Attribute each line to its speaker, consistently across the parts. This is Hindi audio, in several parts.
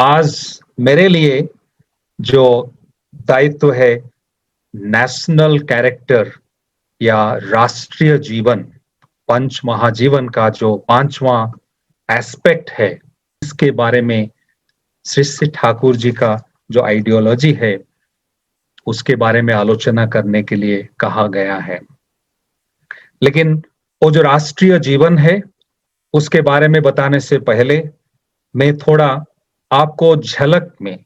Speaker 1: आज मेरे लिए जो दायित्व है नेशनल कैरेक्टर या राष्ट्रीय जीवन, पंच महाजीवन का जो पांचवा एस्पेक्ट है, इसके बारे में श्री श्री ठाकुर जी का जो आइडियोलॉजी है, उसके बारे में आलोचना करने के लिए कहा गया है। लेकिन वो जो राष्ट्रीय जीवन है, उसके बारे में बताने से पहले मैं थोड़ा आपको झलक में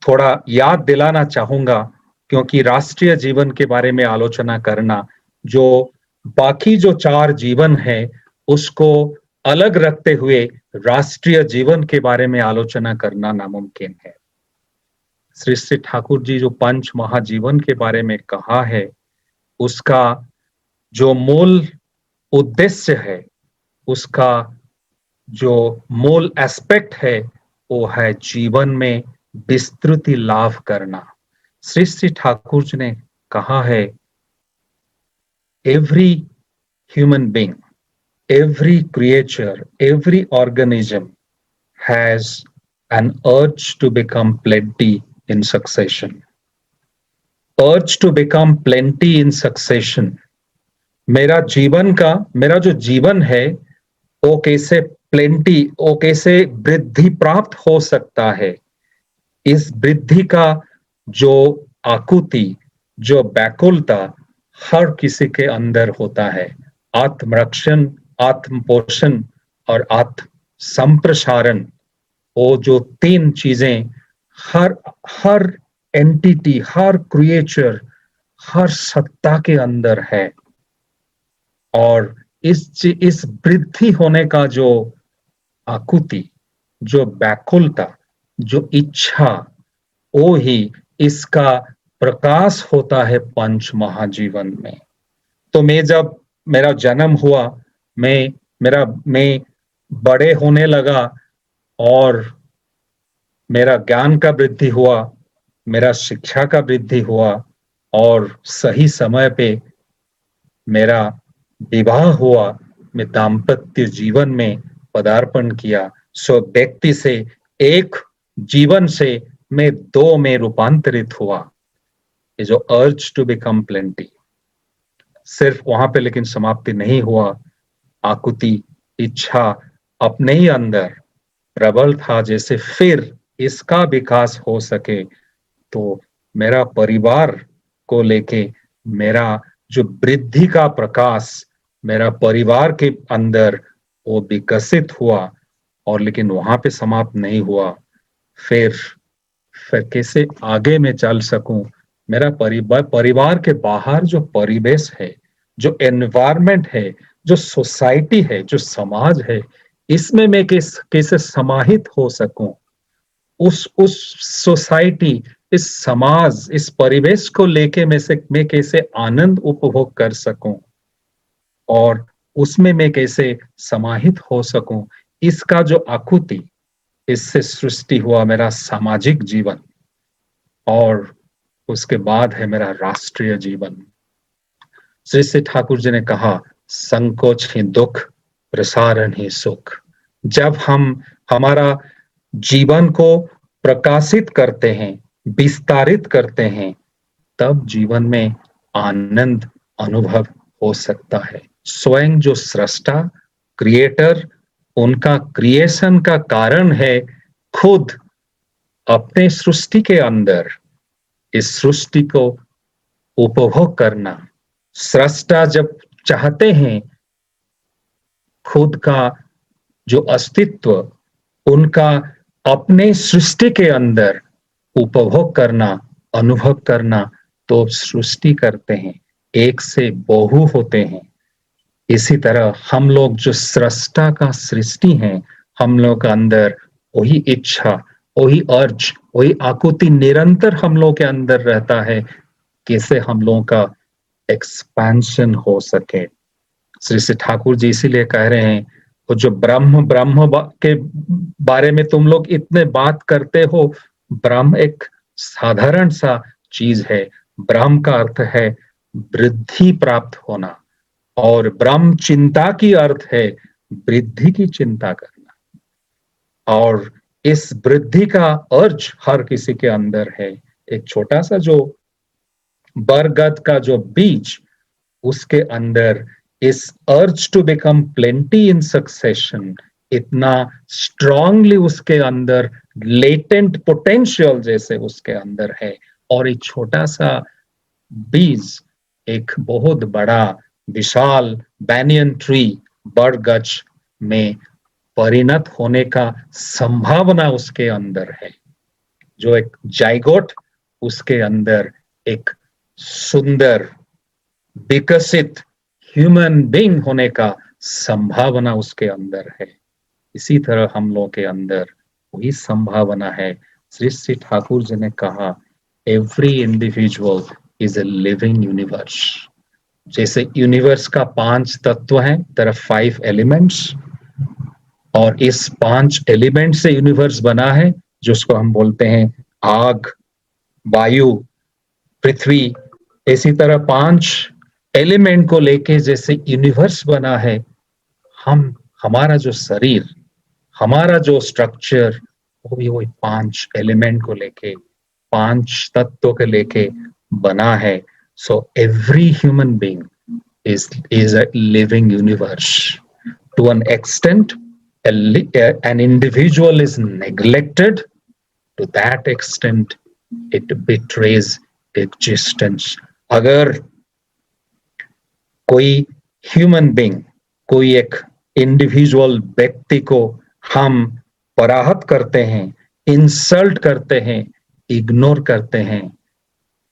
Speaker 1: थोड़ा याद दिलाना चाहूंगा, क्योंकि राष्ट्रीय जीवन के बारे में आलोचना करना जो बाकी जो चार जीवन है उसको अलग रखते हुए राष्ट्रीय जीवन के बारे में आलोचना करना नामुमकिन है। श्री श्री ठाकुर जी जो पंच महाजीवन के बारे में कहा है, उसका जो मूल उद्देश्य है, उसका जो मूल एस्पेक्ट है, वो है जीवन में विस्तृति लाभ करना। श्री श्री ठाकुर जी ने कहा है, every human being, every creature, every organism has an urge to become plenty in succession. Urge to become plenty in succession. मेरा जो जीवन है, वो कैसे प्लेंटी, वो कैसे वृद्धि प्राप्त हो सकता है। इस वृद्धि का जो आकुति, जो व्याकुलता हर किसी के अंदर होता है। आत्मरक्षण, आत्म पोषण और आत्म संप्रसारण, वो जो तीन चीजें हर हर एंटिटी, हर क्रिएचर, हर सत्ता के अंदर है। और इस वृद्धि होने का जो आकुति, जो व्याकुलता, जो इच्छा, वो ही इसका प्रकाश होता है पंच महाजीवन में। तो जब मेरा जन्म हुआ, मैं बड़े होने लगा और मेरा ज्ञान का वृद्धि हुआ, मेरा शिक्षा का वृद्धि हुआ और सही समय पे मेरा विवाह हुआ, मैं दाम्पत्य जीवन में पदार्पण किया। सो व्यक्ति से एक जीवन से मैं दो में रूपांतरित हुआ। ये जो अर्ज टू बिकम प्लेंटी, सिर्फ वहां पे लेकिन समाप्ति नहीं हुआ। आकुति, इच्छा अपने ही अंदर प्रबल था। जैसे फिर इसका विकास हो सके, तो मेरा परिवार को लेके मेरा जो वृद्धि का प्रकाश मेरा परिवार के अंदर वो विकसित हुआ। और लेकिन वहां पे समाप्त नहीं हुआ। फिर कैसे आगे मैं चल सकूं। मेरा परिवार के बाहर जो परिवेश है, जो एनवायरमेंट है, जो सोसाइटी है, जो समाज है, इसमें मैं कैसे समाहित हो सकूं। उस सोसाइटी, इस समाज, इस परिवेश को लेके मैं कैसे आनंद उपभोग कर सकूं और उसमें मैं कैसे समाहित हो सकूं। इसका जो आकुति, इससे सृष्टि हुआ मेरा सामाजिक जीवन और उसके बाद है मेरा राष्ट्रीय जीवन। श्री श्री ठाकुर जी ने कहा, संकोच ही दुख, प्रसारण ही सुख। जब हम हमारा जीवन को प्रकाशित करते हैं, विस्तारित करते हैं, तब जीवन में आनंद अनुभव हो सकता है। स्वयं जो सृष्टा, क्रिएटर, उनका क्रिएशन का कारण है खुद अपने सृष्टि के अंदर इस सृष्टि को उपभोग करना। सृष्टा जब चाहते हैं खुद का जो अस्तित्व उनका अपने सृष्टि के अंदर उपभोग करना, अनुभव करना, तो सृष्टि करते हैं, एक से बहु होते हैं। इसी तरह हम लोग जो सृष्टा का सृष्टि हैं, हम लोग का अंदर वही इच्छा, वही अर्ज, वही आकुति निरंतर हम लोग के अंदर रहता है, कैसे हम लोगों का एक्सपेंशन हो सके। श्री श्री ठाकुर जी इसीलिए कह रहे हैं, वो जो ब्रह्म के बारे में तुम लोग इतने बात करते हो, ब्रह्म एक साधारण सा चीज है। ब्रह्म का अर्थ है वृद्धि प्राप्त होना और ब्रह्म चिंता की अर्थ है वृद्धि की चिंता करना। और इस वृद्धि का अर्ज हर किसी के अंदर है। एक छोटा सा जो बरगद का जो बीज, उसके अंदर इस urge to become plenty in succession इतना स्ट्रांगली उसके अंदर लेटेंट पोटेंशियल जैसे उसके अंदर है, और एक छोटा सा बीज एक बहुत बड़ा विशाल बैनियन ट्री बरगद में परिणत होने का संभावना उसके अंदर है। जो एक जाइगोट उसके अंदर एक सुंदर विकसित ह्यूमन बीइंग होने का संभावना उसके अंदर है। इसी तरह हम लोग के अंदर वही संभावना है। श्री श्री ठाकुर जी ने कहा, every individual is a living universe. जैसे यूनिवर्स का 5 तत्व हैं, देयर आर 5 एलिमेंट्स, और इस 5 एलिमेंट से यूनिवर्स बना है, जिसको हम बोलते हैं आग, वायु, पृथ्वी। इसी तरह 5 एलिमेंट को लेके जैसे यूनिवर्स बना है, हमारा जो शरीर, हमारा जो स्ट्रक्चर, वो भी वही 5 एलिमेंट को लेके, 5 तत्वों के लेके बना है। So every human being is a living universe. To an extent, an individual is neglected. To that extent, it betrays existence. अगर कोई ह्यूमन बीइंग, कोई एक इंडिविजुअल व्यक्ति को हम पराहत करते हैं, इंसल्ट करते हैं, इग्नोर करते हैं,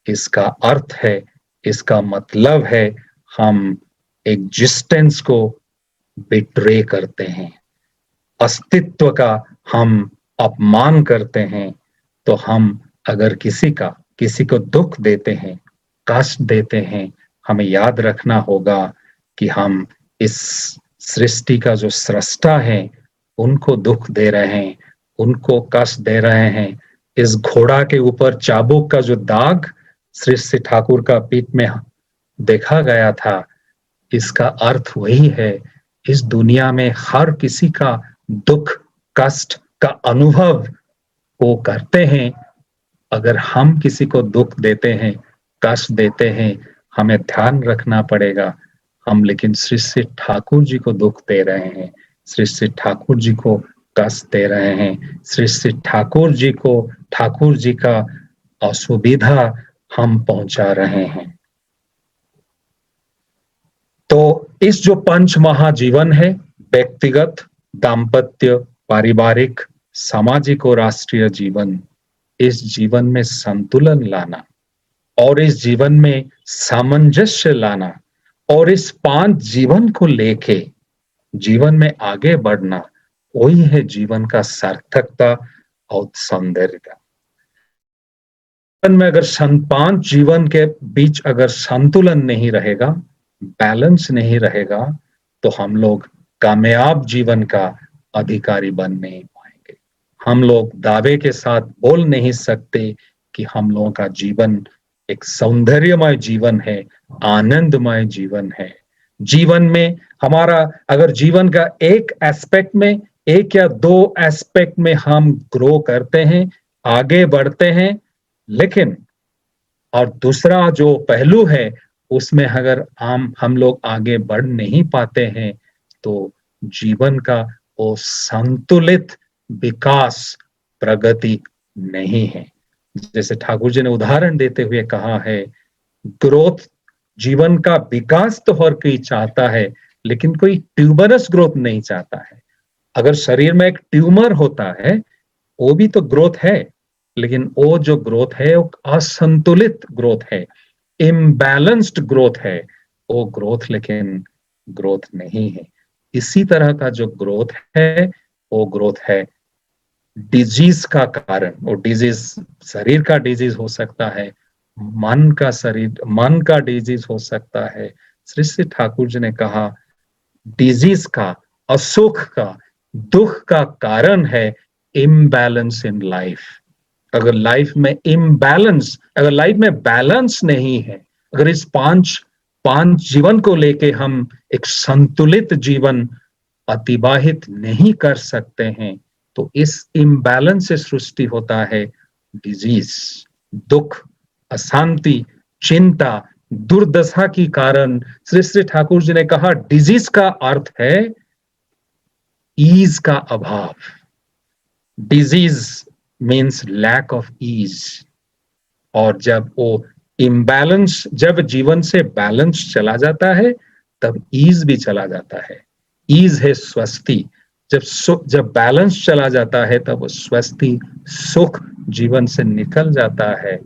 Speaker 1: इसका अर्थ है, इसका मतलब है हम एग्जिस्टेंस को बिट्रे करते हैं, अस्तित्व का हम अपमान करते हैं। तो हम अगर किसी को दुख देते हैं, कष्ट देते हैं, हमें याद रखना होगा कि हम इस सृष्टि का जो सृष्टा है उनको दुख दे रहे हैं, उनको कष्ट दे रहे हैं। इस घोड़ा के ऊपर चाबुक का जो दाग श्री श्री ठाकुर का पीठ में देखा गया था, इसका अर्थ वही है, इस दुनिया में हर किसी का दुख कष्ट का अनुभव वो करते हैं। अगर हम किसी को दुख देते हैं, कष्ट देते हैं, हमें ध्यान रखना पड़ेगा, हम लेकिन श्री श्री ठाकुर जी को दुख दे रहे हैं, श्री श्री ठाकुर जी को कष्ट दे रहे हैं, श्री श्री ठाकुर जी का असुविधा हम पहुंचा रहे हैं। तो इस जो 5 महाजीवन है, व्यक्तिगत, दाम्पत्य, पारिवारिक, सामाजिक और राष्ट्रीय जीवन, इस जीवन में संतुलन लाना और इस जीवन में सामंजस्य लाना और इस 5 जीवन को लेके जीवन में आगे बढ़ना, वही है जीवन का सार्थकता और सौंदर्यता। में अगर 5 जीवन के बीच अगर संतुलन नहीं रहेगा, बैलेंस नहीं रहेगा, तो हम लोग कामयाब जीवन का अधिकारी बन नहीं पाएंगे। हम लोग दावे के साथ बोल नहीं सकते कि हम लोगों का जीवन एक सौंदर्यमय जीवन है, आनंदमय जीवन है। जीवन में हमारा अगर जीवन का एक एस्पेक्ट में, 1 या 2 एस्पेक्ट में हम ग्रो करते हैं, आगे बढ़ते हैं, लेकिन और दूसरा जो पहलू है उसमें अगर हम लोग आगे बढ़ नहीं पाते हैं, तो जीवन का वो संतुलित विकास प्रगति नहीं है। जैसे ठाकुर जी ने उदाहरण देते हुए कहा है, ग्रोथ, जीवन का विकास तो हर कोई चाहता है, लेकिन कोई ट्यूमरस ग्रोथ नहीं चाहता है। अगर शरीर में एक ट्यूमर होता है, वो भी तो ग्रोथ है, लेकिन वो जो ग्रोथ है वो असंतुलित ग्रोथ है, इम्बैलेंस्ड ग्रोथ है, वो ग्रोथ लेकिन ग्रोथ नहीं है। इसी तरह का जो ग्रोथ है वो ग्रोथ है डिजीज का कारण। वो डिजीज शरीर का डिजीज हो सकता है, मन का डिजीज हो सकता है। श्री श्री ठाकुर जी ने कहा, डिजीज का, असुख का, दुख का कारण है इम्बैलेंस इन लाइफ। अगर लाइफ में इम्बैलेंस, अगर लाइफ में बैलेंस नहीं है, अगर इस पांच जीवन को लेके हम एक संतुलित जीवन अतिबाहित नहीं कर सकते हैं, तो इस इम्बैलेंस से सृष्टि होता है डिजीज, दुख, अशांति, चिंता, दुर्दशा के कारण। श्री श्री ठाकुर जी ने कहा डिजीज का अर्थ है ईज का अभाव। Disease means lack of ease. और जब वो इम्बैलेंस, जब जीवन से बैलेंस चला जाता है तब ईज भी चला जाता है। ईज है स्वस्ति। जब बैलेंस चला जाता है तब स्वस्ति, सुख जीवन से निकल जाता है,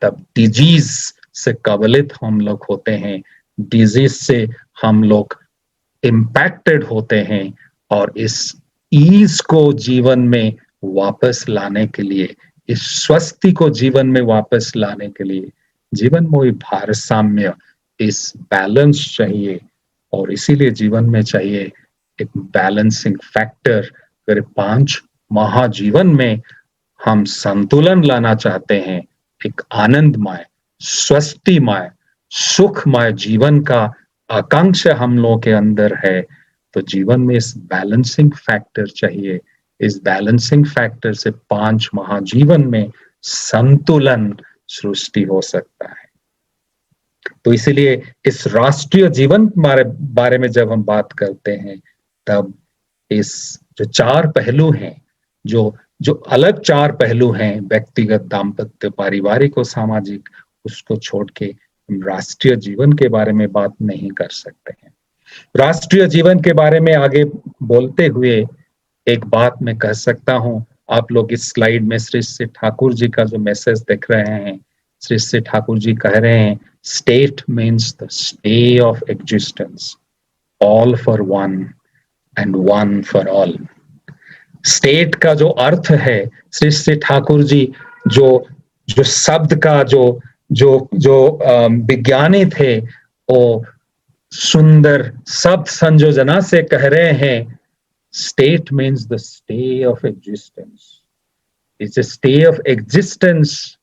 Speaker 1: तब डिजीज से कबलित हम लोग होते हैं, डिजीज से हम लोग इम्पैक्टेड होते हैं। और इस ईज को जीवन में वापस लाने के लिए, इस स्वस्ति को जीवन में वापस लाने के लिए जीवन में भारसाम्य, इस बैलेंस चाहिए। और इसीलिए जीवन में चाहिए एक बैलेंसिंग फैक्टर। अगर 5 महाजीवन में हम संतुलन लाना चाहते हैं, एक आनंदमय, स्वस्तिमय, सुखमय जीवन का आकांक्षा हम लोगों के अंदर है, तो जीवन में इस बैलेंसिंग फैक्टर चाहिए। इस बैलेंसिंग फैक्टर से 5 महाजीवन में संतुलन सृष्टि हो सकता है। तो इसीलिए इस राष्ट्रीय जीवन बारे में जब हम बात करते हैं, तब इस जो 4 पहलू हैं, जो अलग 4 पहलू हैं, व्यक्तिगत, दाम्पत्य, पारिवारिक और सामाजिक, उसको छोड़ के हम राष्ट्रीय जीवन के बारे में बात नहीं कर सकते हैं। राष्ट्रीय जीवन के बारे में आगे बोलते हुए एक बात मैं कह सकता हूं। आप लोग इस स्लाइड में श्री श्री ठाकुर जी का जो मैसेज देख रहे हैं, श्री श्री ठाकुर जी कह रहे हैं state means the stay of existence, all for one and one for all. State का जो अर्थ है, श्री श्री ठाकुर जी जो शब्द का जो विज्ञानी थे, वो सुंदर शब्द संयोजना से कह रहे हैं state means the stay of existence. It's a stay of existence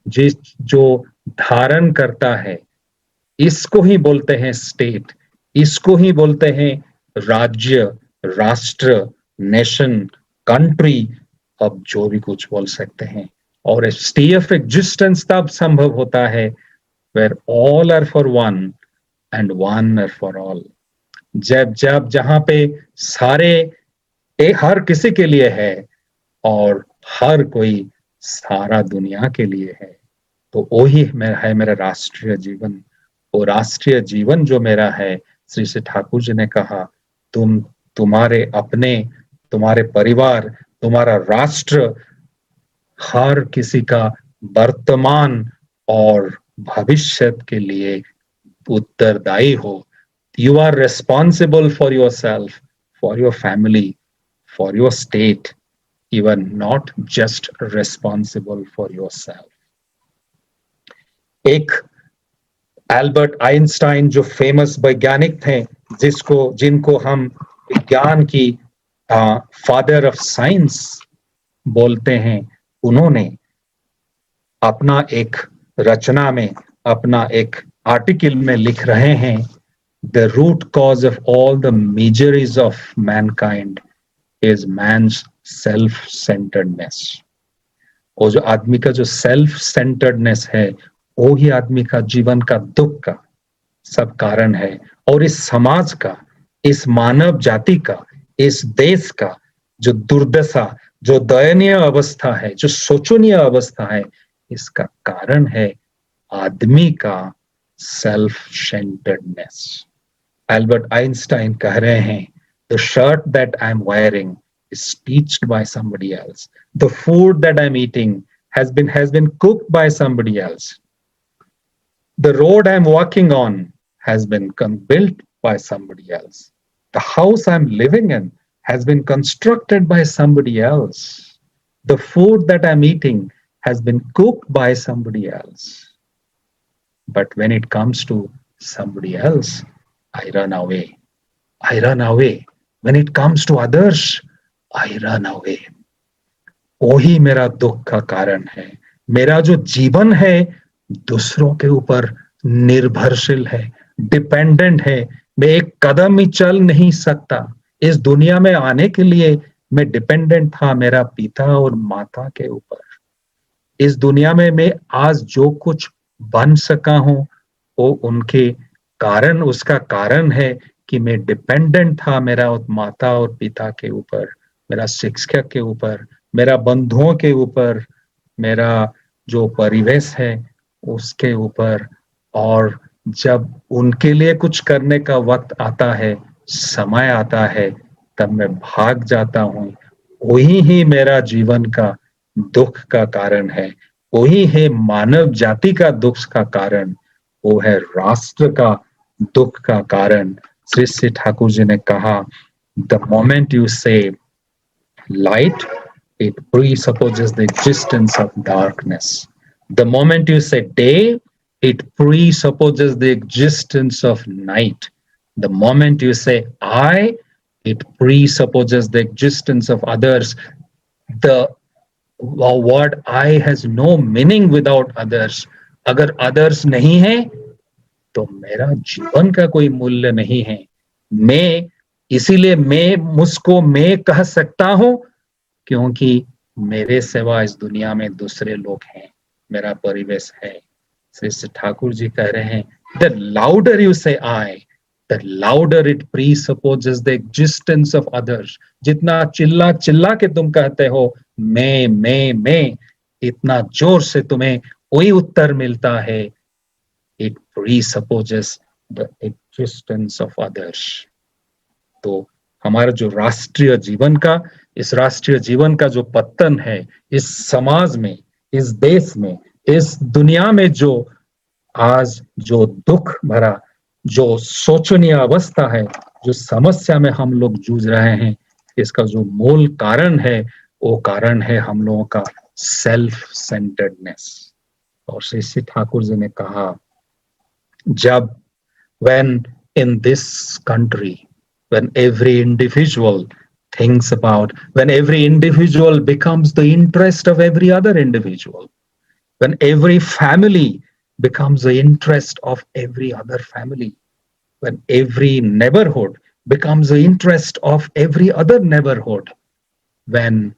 Speaker 1: जो धारण करता है, इसको ही बोलते हैं स्टेट, इसको ही बोलते हैं राज्य, राष्ट्र, नेशन, कंट्री, अब जो भी कुछ बोल सकते हैं। और स्टे ऑफ एग्जिस्टेंस तब संभव होता है where all are for one and one are for all. जब जहां पे सारे हर किसी के लिए है और हर कोई सारा दुनिया के लिए है, तो वही है मेरा राष्ट्रीय जीवन। वो राष्ट्रीय जीवन जो मेरा है, श्री श्री ठाकुर जी ने कहा तुम्हारे अपने, तुम्हारे परिवार, तुम्हारा राष्ट्र, हर किसी का वर्तमान और भविष्य के लिए उत्तरदायी हो। You are responsible for yourself, for your family, for your state. You are not just responsible for yourself. एक एल्बर्ट आइंस्टाइन जो फेमस वैज्ञानिक थे, जिनको हम विज्ञान की फादर ऑफ साइंस बोलते हैं, उन्होंने अपना एक रचना में, अपना एक आर्टिकल में लिख रहे हैं, the root cause of all the miseries of mankind is man's self-centeredness. और जो आदमी का जो सेल्फ सेंटर्डनेस है, वो ही आदमी का जीवन का दुख का सब कारण है। और इस समाज का, इस मानव जाति का, इस देश का जो दुर्दशा, जो दयनीय अवस्था है, जो शोचनीय अवस्था है, इसका कारण है आदमी का सेल्फ सेंटर्डनेस। एल्बर्ट आइंस्टाइन कह रहे हैं the shirt that I'm wearing is stitched by somebody else. The food that I'm eating has been cooked by somebody else. The road I'm walking on has been built by somebody else. The house I'm living in has been constructed by somebody else. The food that I'm eating has been cooked by somebody else. But when it comes to somebody else, I run away. I run away. When it comes to others, I run away. वही मेरा दुख का कारण है। मेरा जो जीवन है दूसरों के ऊपर निर्भरशील है, डिपेंडेंट है। मैं एक कदम ही चल नहीं सकता। इस दुनिया में आने के लिए मैं डिपेंडेंट था मेरा पिता और माता के ऊपर। इस दुनिया में मैं आज जो कुछ बन सका हूं वो उनके कारण, उसका कारण है कि मैं डिपेंडेंट था मेरा माता और पिता के ऊपर, मेरा शिक्षक के ऊपर, मेरा बंधुओं के ऊपर, मेरा जो परिवेश है उसके ऊपर। और जब उनके लिए कुछ करने का वक्त आता है, समय आता है, तब मैं भाग जाता हूँ। वही ही मेरा जीवन का दुख का कारण है, वही है मानव जाति का दुख का कारण, वो है राष्ट्र का दुख का कारण। श्री श्री ठाकुर जी ने कहा, द मोमेंट यू से light, it presupposes the existence of darkness. The moment you say day, it presupposes the existence of night. The moment you say I, it presupposes the existence of others. The word I has no meaning without others. अगर others नहीं है तो मेरा जीवन का कोई मूल्य नहीं है। मैं, इसीलिए मैं मुझको मैं कह सकता हूं क्योंकि मेरे सिवा इस दुनिया में दूसरे लोग हैं, मेरा परिवेश है। श्री ठाकुर जी कह रहे हैं, the louder you say I, the louder it presupposes the existence of others. जितना चिल्ला चिल्ला के तुम कहते हो मैं, इतना जोर से तुम्हें वही उत्तर मिलता है, it presupposes the existence of others. तो हमारा जो राष्ट्रीय जीवन का, इस राष्ट्रीय जीवन का जो पतन है, इस समाज में, इस देश में, इस दुनिया में जो आज जो दुख भरा, जो शोचनीय अवस्था है, जो समस्या में हम लोग जूझ रहे हैं, इसका जो मूल कारण है वो कारण है हम लोगों का सेल्फ सेंटर्डनेस। और श्री श्री ठाकुर जी ने कहा, जब when in this country, when every individual thinks about, when every individual becomes the interest of every other individual, when every family becomes the interest of every other family, when every neighborhood becomes the interest of every other neighborhood, when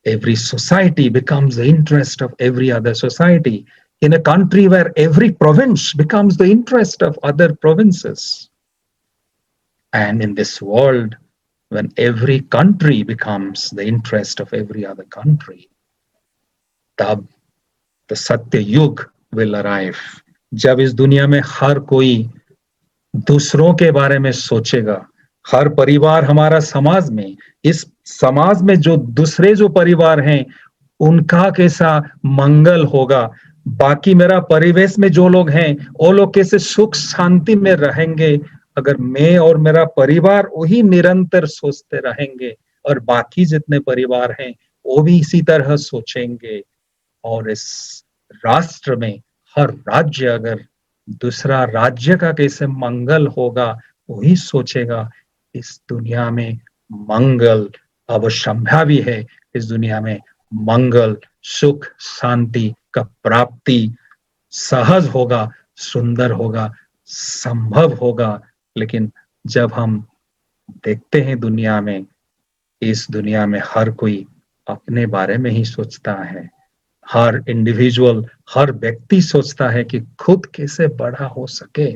Speaker 1: every society becomes the interest of every other society, in a country where every province becomes the interest of other provinces, and in this world when every country becomes the interest of every other country, तब the सत्य युग will arrive। जब इस दुनिया में हर कोई दूसरों के बारे में सोचेगा, हर परिवार हमारा समाज में, इस समाज में जो दूसरे जो परिवार हैं उनका कैसा मंगल होगा, बाकी मेरा परिवेश में जो लोग हैं वो लोग कैसे सुख शांति में रहेंगे, अगर मैं और मेरा परिवार वही निरंतर सोचते रहेंगे और बाकी जितने परिवार हैं वो भी इसी तरह सोचेंगे, और इस राष्ट्र में हर राज्य अगर दूसरा राज्य का कैसे मंगल होगा वही सोचेगा, इस दुनिया में मंगल अवश्यंभावी है। इस दुनिया में मंगल, सुख, शांति का प्राप्ति सहज होगा, सुंदर होगा, संभव होगा। लेकिन जब हम देखते हैं दुनिया में, इस दुनिया में हर कोई अपने बारे में ही सोचता है, हर इंडिविजुअल, हर व्यक्ति सोचता है कि खुद कैसे बड़ा हो सके,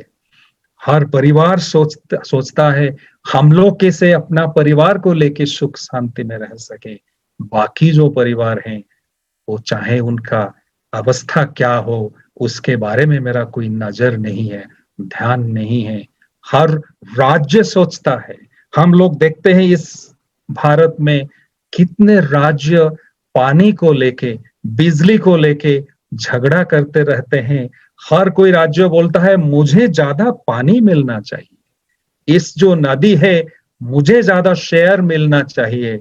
Speaker 1: हर परिवार सोचता है हम लोग कैसे अपना परिवार को लेके सुख शांति में रह सके, बाकी जो परिवार हैं वो चाहे उनका अवस्था क्या हो उसके बारे में मेरा कोई नजर नहीं है, ध्यान नहीं है। हर राज्य सोचता है, हम लोग देखते हैं इस भारत में कितने राज्य पानी को लेके, बिजली को लेके झगड़ा करते रहते हैं। हर कोई राज्य बोलता है मुझे ज्यादा पानी मिलना चाहिए, इस जो नदी है मुझे ज्यादा शेयर मिलना चाहिए।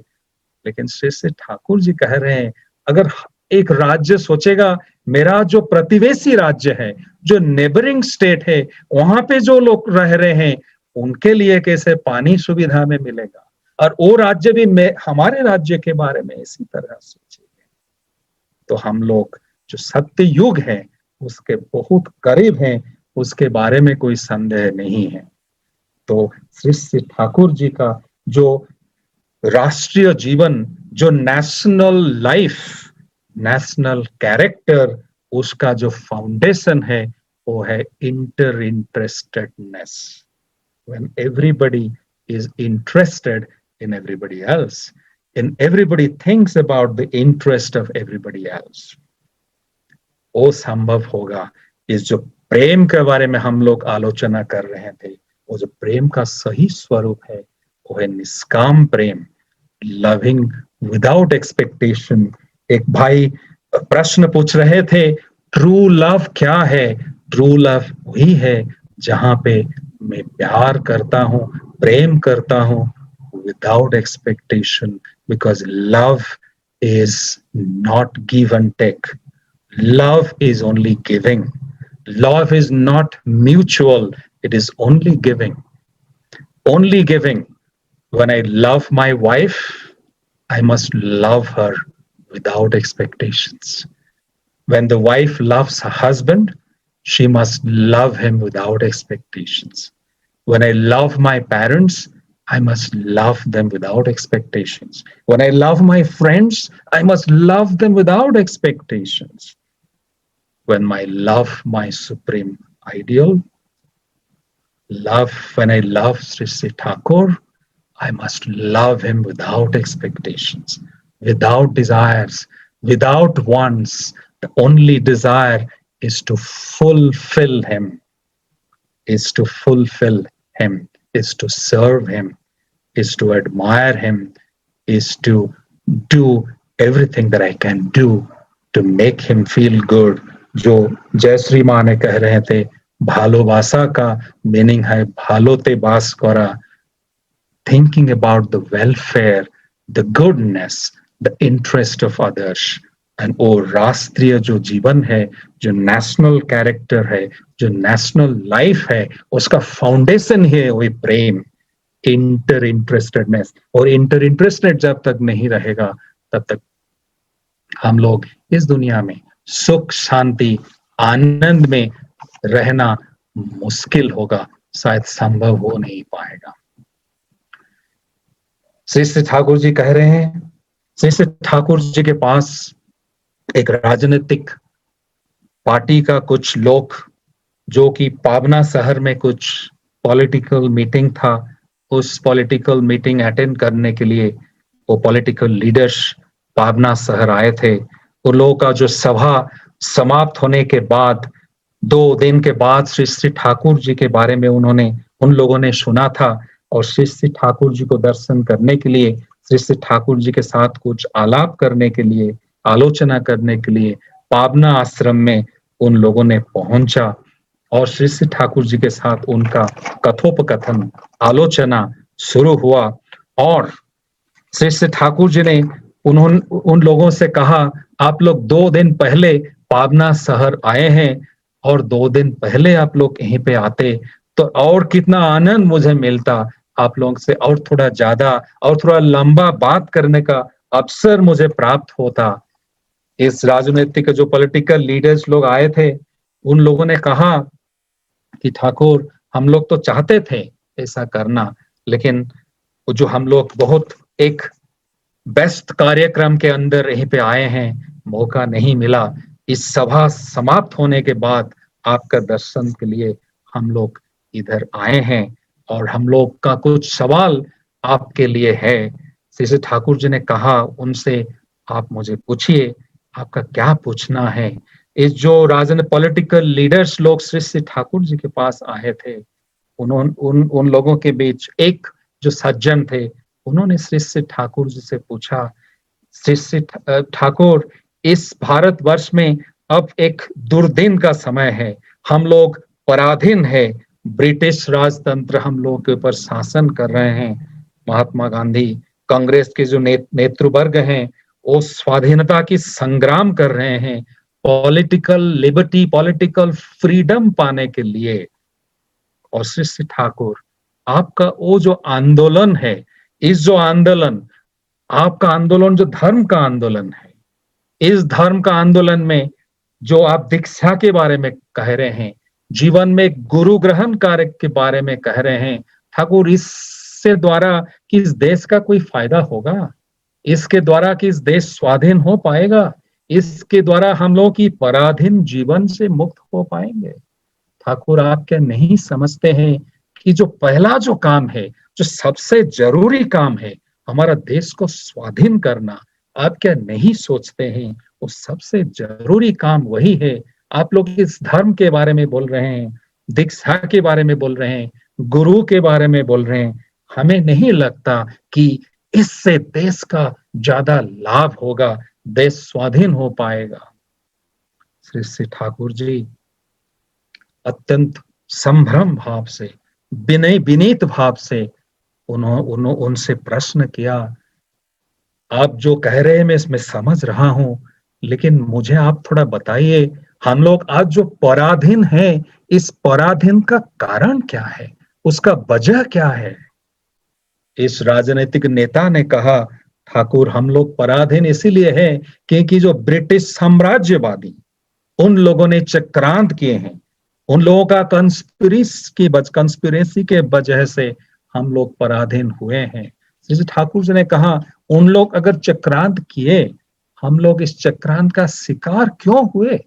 Speaker 1: लेकिन श्री श्री ठाकुर जी कह रहे हैं, अगर एक राज्य सोचेगा मेरा जो प्रतिवेशी राज्य है, जो नेबरिंग स्टेट है, वहां पे जो लोग रह रहे हैं उनके लिए कैसे पानी सुविधा में मिलेगा, और वो राज्य भी हमारे राज्य के बारे में इसी तरह सोचेंगे। तो हम लोग जो सत्य युग है उसके बहुत करीब हैं, उसके बारे में कोई संदेह नहीं है। तो श्री श्री ठाकुर जी का जो राष्ट्रीय जीवन, जो नेशनल लाइफ, नेशनल कैरेक्टर, उसका जो फाउंडेशन है वो है inter इंटरेस्टेडनेस. When everybody is interested in everybody else, and everybody thinks about the interest of everybody else, वो संभव होगा. इस जो प्रेम के बारे में हम लोग आलोचना कर रहे थे, वो जो प्रेम का सही स्वरूप है वो है निष्काम प्रेम, लविंग विदाउट एक्सपेक्टेशन. एक भाई प्रश्न पूछ रहे थे, ट्रू लव क्या है? ट्रू लव वही है जहां पे मैं प्यार करता हूं, प्रेम करता हूं without expectation, because love is not give and take. Love is only giving. Love is not mutual. It is only giving. Only giving. When I love my wife, I must love her without expectations. When the wife loves her husband, she must love him without expectations. When I love my parents, I must love them without expectations. When I love my friends, I must love them without expectations. When I love my supreme ideal, when I love Sri Sri Thakur, I must love him without expectations, without desires, without wants. The only desire is to fulfill him, is to fulfill him, is to serve him, is to admire him, is to do everything that I can do to make him feel good. जो जयश्री माँ ने कह रहे थे, भालोबासा का मीनिंग है भालोते बास करा, thinking about the welfare, the goodness, the interest of others. And वो राष्ट्रीय जो जीवन है, जो नेशनल कैरेक्टर है, जो नेशनल लाइफ है, उसका फाउंडेशन है वही प्रेम, इंटर इंटरेस्टेडनेस. और इंटर इंटरेस्टेड जब तक नहीं रहेगा तब तक हम लोग इस दुनिया में सुख, शांति, आनंद में रहना मुश्किल होगा, शायद संभव हो नहीं पाएगा. श्री श्री ठाकुर जी कह रहे हैं, श्री श्री ठाकुर जी के पास एक राजनीतिक पार्टी का कुछ लोग, जो कि पाबना शहर में कुछ पॉलिटिकल मीटिंग था, उस पॉलिटिकल मीटिंग अटेंड करने के लिए वो पॉलिटिकल लीडर्स पाबना शहर आए थे. उन लोगों का जो सभा समाप्त होने के बाद 2 दिन के बाद श्री श्री ठाकुर जी के बारे में उन लोगों ने सुना था, और श्री श्री ठाकुर जी को दर्शन करने के लिए, श्री श्री ठाकुर जी के साथ कुछ आलाप करने के लिए, आलोचना करने के लिए पाबना आश्रम में उन लोगों ने पहुंचा, और श्री श्री ठाकुर जी के साथ उनका कथोपकथन, आलोचना शुरू हुआ. और श्री श्री ठाकुर जी ने उन लोगों से कहा, आप लोग 2 दिन पहले पाबना शहर आए हैं, और 2 दिन पहले आप लोग यहीं पे आते तो और कितना आनंद मुझे मिलता, आप लोगों से और थोड़ा ज्यादा और थोड़ा लंबा बात करने का अवसर मुझे प्राप्त होता. इस राजनीतिक जो पॉलिटिकल लीडर्स लोग आए थे, उन लोगों ने कहा कि ठाकुर, हम लोग तो चाहते थे ऐसा करना, लेकिन जो हम लोग बहुत एक बेस्ट कार्यक्रम के अंदर यहीं पे आए हैं, मौका नहीं मिला. इस सभा समाप्त होने के बाद आपका दर्शन के लिए हम लोग इधर आए हैं, और हम लोग का कुछ सवाल आपके लिए है. श्री श्री ठाकुर जी ने कहा उनसे, आप मुझे पूछिए, आपका क्या पूछना है. इस जो राजनीतिक पॉलिटिकल लीडर्स लोग श्री श्री ठाकुर जी के पास आए थे, उन लोगों के बीच एक जो सज्जन थे, उन्होंने श्री श्री ठाकुर जी से पूछा, श्री श्री ठाकुर, इस भारतवर्ष में अब एक दुर्दिन का समय है, हम लोग पराधीन है, ब्रिटिश राजतंत्र हम लोग के ऊपर शासन कर रहे हैं. महात्मा गांधी, कांग्रेस के जो नेतृवर्ग हैं, वो स्वाधीनता की संग्राम कर रहे हैं, पॉलिटिकल लिबर्टी, पॉलिटिकल फ्रीडम पाने के लिए. और श्री श्री ठाकुर, आपका वो जो आंदोलन है, इस जो आंदोलन, आपका आंदोलन जो धर्म का आंदोलन है, इस धर्म का आंदोलन में जो आप दीक्षा के बारे में कह रहे हैं, जीवन में गुरु ग्रहण कार्य के बारे में कह रहे हैं, ठाकुर, इस इससे द्वारा किस देश का कोई फायदा होगा? इसके द्वारा किस देश स्वाधीन हो पाएगा? इसके द्वारा हम लोग की पराधीन जीवन से मुक्त हो पाएंगे? ठाकुर, आप क्या नहीं समझते हैं कि जो पहला जो काम है, जो सबसे जरूरी काम है, हमारा देश को स्वाधीन करना, आप क्या नहीं सोचते हैं वो सबसे जरूरी काम वही है? आप लोग इस धर्म के बारे में बोल रहे हैं, दीक्षा के बारे में बोल रहे हैं, गुरु के बारे में बोल रहे हैं। हमें नहीं लगता कि इससे देश का ज्यादा लाभ होगा, देश स्वाधीन हो पाएगा। श्री श्री ठाकुर जी अत्यंत संभ्रम भाव से, विनय विनीत भाव से उनसे प्रश्न किया, आप जो कह रहे हैं मैं इसमें समझ रहा हूं, लेकिन मुझे आप थोड़ा बताइए, हम लोग आज जो पराधीन हैं, इस पराधीन का कारण क्या है, उसका वजह क्या है? इस राजनीतिक नेता ने कहा, ठाकुर, हम लोग पराधीन इसीलिए हैं क्योंकि जो ब्रिटिश साम्राज्यवादी उन लोगों ने चक्रांत किए हैं, उन लोगों का कंस्पिरेसी के वजह से हम लोग पराधीन हुए हैं। श्री ठाकुर जी ने कहा, उन लोग अगर चक्रांत किए, हम लोग इस चक्रांत का शिकार क्यों हुए?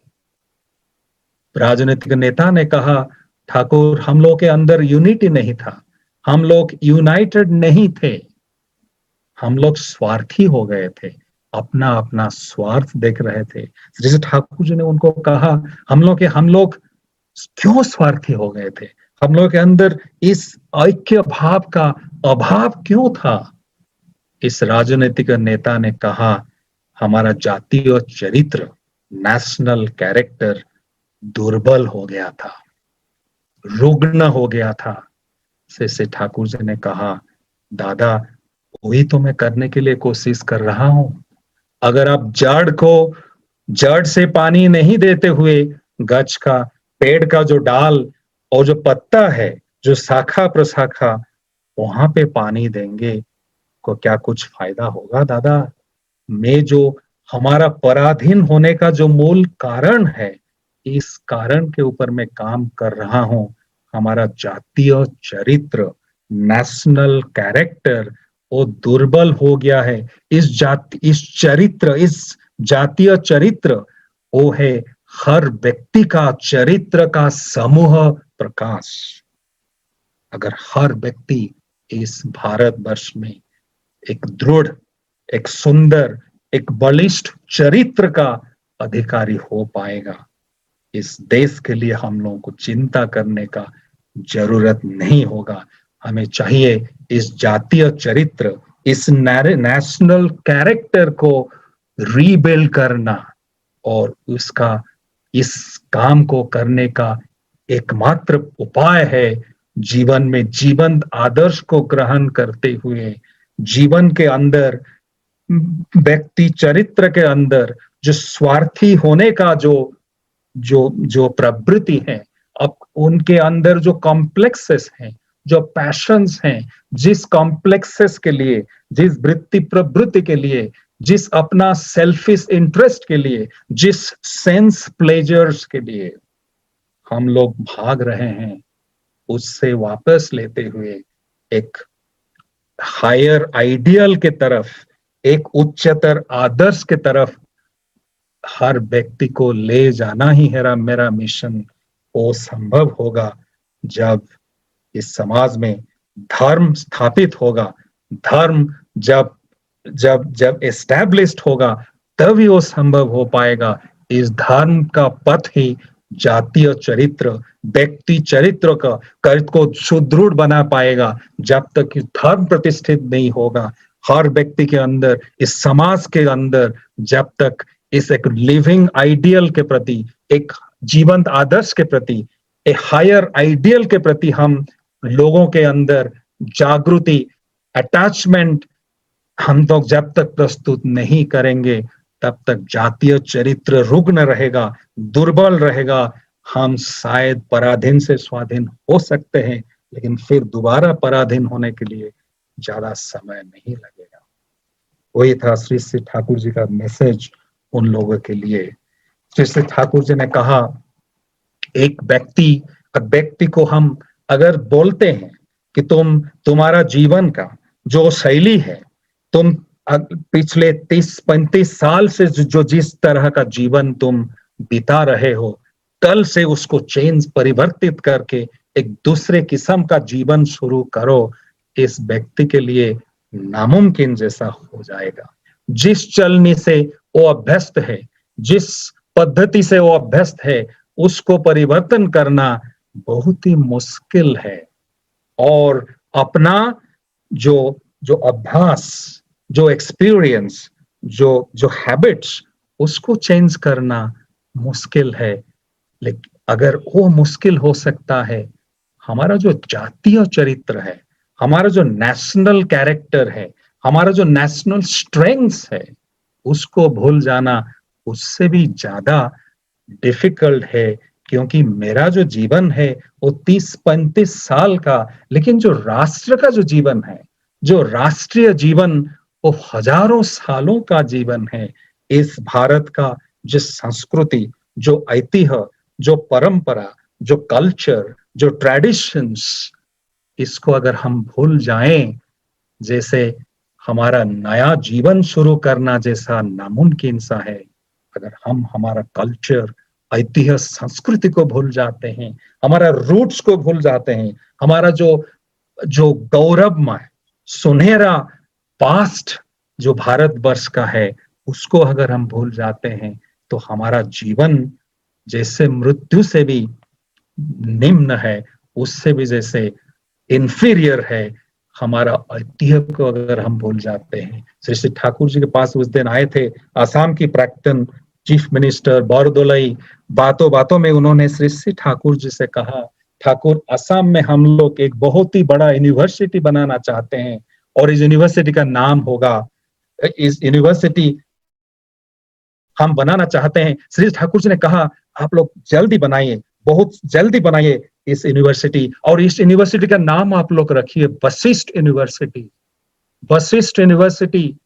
Speaker 1: राजनीतिक नेता ने कहा, ठाकुर, हम लोग के अंदर यूनिटी नहीं था, हम लोग यूनाइटेड नहीं थे, हम लोग स्वार्थी हो गए थे, अपना अपना स्वार्थ देख रहे थे। जैसे ठाकुर जी ने उनको कहा, हम लोग क्यों स्वार्थी हो गए थे? हम लोग के अंदर इस ऐक्य भाव का अभाव क्यों था? इस राजनीतिक नेता ने कहा, हमारा जातीय चरित्र, नेशनल कैरेक्टर दुर्बल हो गया था, रुग्ण हो गया था। से ठाकुर जी ने कहा, दादा, वही तो मैं करने के लिए कोशिश कर रहा हूं। अगर आप जड़ से पानी नहीं देते हुए गछ का, पेड़ का जो डाल और जो पत्ता है, जो शाखा प्रशाखा, वहां पे पानी देंगे, को क्या कुछ फायदा होगा दादा? मैं जो हमारा पराधीन होने का जो मूल कारण है, इस कारण के ऊपर मैं काम कर रहा हूं। हमारा जातीय चरित्र, नेशनल कैरेक्टर वो दुर्बल हो गया है। इस जातीय चरित्र वो है हर व्यक्ति का चरित्र का समूह प्रकाश। अगर हर व्यक्ति इस भारतवर्ष में एक दृढ़, एक सुंदर, एक बलिष्ठ चरित्र का अधिकारी हो पाएगा, इस देश के लिए हम लोगों को चिंता करने का जरूरत नहीं होगा। हमें चाहिए इस जातीय चरित्र, इस नेशनल कैरेक्टर को रीबिल्ड करना, और उसका इस काम को करने का एकमात्र उपाय है जीवन में जीवंत आदर्श को ग्रहण करते हुए, जीवन के अंदर, व्यक्ति चरित्र के अंदर जो स्वार्थी होने का जो जो जो प्रवृत्ति है, अब उनके अंदर जो कॉम्प्लेक्सेस हैं, जो पैशंस हैं, जिस कॉम्प्लेक्सेस के लिए, जिस वृत्ति प्रवृत्ति के लिए, जिस अपना सेल्फिश इंटरेस्ट के लिए, जिस सेंस प्लेजर्स के लिए हम लोग भाग रहे हैं, उससे वापस लेते हुए एक हायर आइडियल के तरफ, एक उच्चतर आदर्श के तरफ हर व्यक्ति को ले जाना ही है मेरा मिशन। वो संभव होगा जब इस समाज में धर्म स्थापित होगा, धर्म जब जब जब एस्टैब्लिश्ड होगा, तभी वो संभव हो पाएगा। इस धर्म का पथ ही जातीय चरित्र, व्यक्ति चरित्र को सुदृढ़ बना पाएगा। जब तक धर्म प्रतिष्ठित नहीं होगा हर व्यक्ति के अंदर, इस समाज के अंदर, जब तक इस एक लिविंग आइडियल के प्रति, एक जीवंत आदर्श के प्रति, एक हायर आइडियल के प्रति हम लोगों के अंदर जागृति, अटैचमेंट हम तो जब तक प्रस्तुत नहीं करेंगे, तब तक जातीय चरित्र रुग्ण रहेगा, दुर्बल रहेगा। हम शायद पराधीन से स्वाधीन हो सकते हैं, लेकिन फिर दोबारा पराधीन होने के लिए ज्यादा समय नहीं लगेगा। वही था श्री श्री ठाकुर जी का मैसेज उन लोगों के लिए। श्री श्री ठाकुर जी ने कहा, एक व्यक्ति को हम अगर बोलते हैं, कि तुम्हारा जीवन का जो शैली है, तुम पिछले 30-35 साल से जो जिस तरह का जीवन तुम बिता रहे हो, कल से उसको चेंज परिवर्तित करके एक दूसरे किस्म का जीवन शुरू करो। इस व्यक्ति के लिए नामुमकिन जैसा हो जाएगा। जिस चलनी से वो अभ्यस्त है, जिस पद्धति से वो अभ्यस्त है, उसको परिवर्तन करना बहुत ही मुश्किल है। और अपना जो जो अभ्यास, जो एक्सपीरियंस, जो हैबिट्स, उसको चेंज करना मुश्किल है। लेकिन अगर वो मुश्किल हो सकता है, हमारा जो जातीय चरित्र है, हमारा जो नेशनल कैरेक्टर है, हमारा जो नेशनल स्ट्रेंग्थ है, उसको भूल जाना उससे भी ज्यादा डिफिकल्ट है। क्योंकि मेरा जो जीवन है वो 30-35 साल का, लेकिन जो राष्ट्र का जो जीवन है, जो राष्ट्रीय जीवन, वो हजारों सालों का जीवन है। इस भारत का जो संस्कृति, जो ऐतिह्य, जो परंपरा, जो कल्चर, जो ट्रेडिशंस, इसको अगर हम भूल जाएं, जैसे हमारा नया जीवन शुरू करना जैसा नामुमकिन सा है। अगर हम हमारा कल्चर, ऐतिह्य, संस्कृति को भूल जाते हैं, हमारा रूट्स को भूल जाते हैं, हमारा जो जो गौरवमय सुनहरा पास्ट जो भारतवर्ष का है, उसको अगर हम भूल जाते हैं, तो हमारा जीवन जैसे मृत्यु से भी निम्न है, उससे भी जैसे इंफीरियर है। हमारा ऐतिह्य को अगर हम भूल जाते हैं। श्री श्री ठाकुर जी के पास उस दिन आए थे आसाम की प्राक्तन चीफ मिनिस्टर बरदोलाई। बातों बातों में उन्होंने श्री श्री ठाकुर जी से कहा, ठाकुर, असम में हम लोग एक बहुत ही बड़ा यूनिवर्सिटी बनाना चाहते हैं और इस यूनिवर्सिटी का नाम होगा, इस यूनिवर्सिटी हम बनाना चाहते हैं। श्री ठाकुर जी ने कहा, आप लोग जल्दी बनाइए, बहुत जल्दी बनाइए इस यूनिवर्सिटी, और इस यूनिवर्सिटी का नाम आप लोग रखिए वशिष्ठ यूनिवर्सिटी। वशिष्ठ यूनिवर्सिटी,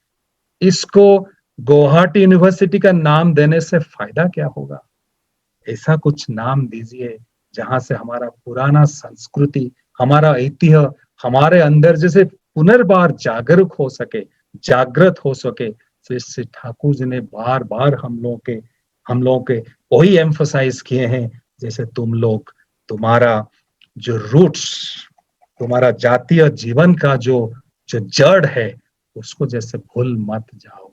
Speaker 1: इसको गुवाहाटी यूनिवर्सिटी का नाम देने से फायदा क्या होगा? ऐसा कुछ नाम दीजिए जहां से हमारा पुराना संस्कृति, हमारा ऐतिह्य हमारे अंदर जैसे पुनर्बार जागरूक हो सके, जागृत हो सके। श्री ठाकुर जी ने बार बार हम लोगों के वही एम्फसाइज किए हैं, जैसे तुम लोग, तुम्हारा जो रूट्स, तुम्हारा जातीय जीवन का जो जो जड़ है, उसको जैसे भूल मत जाओ।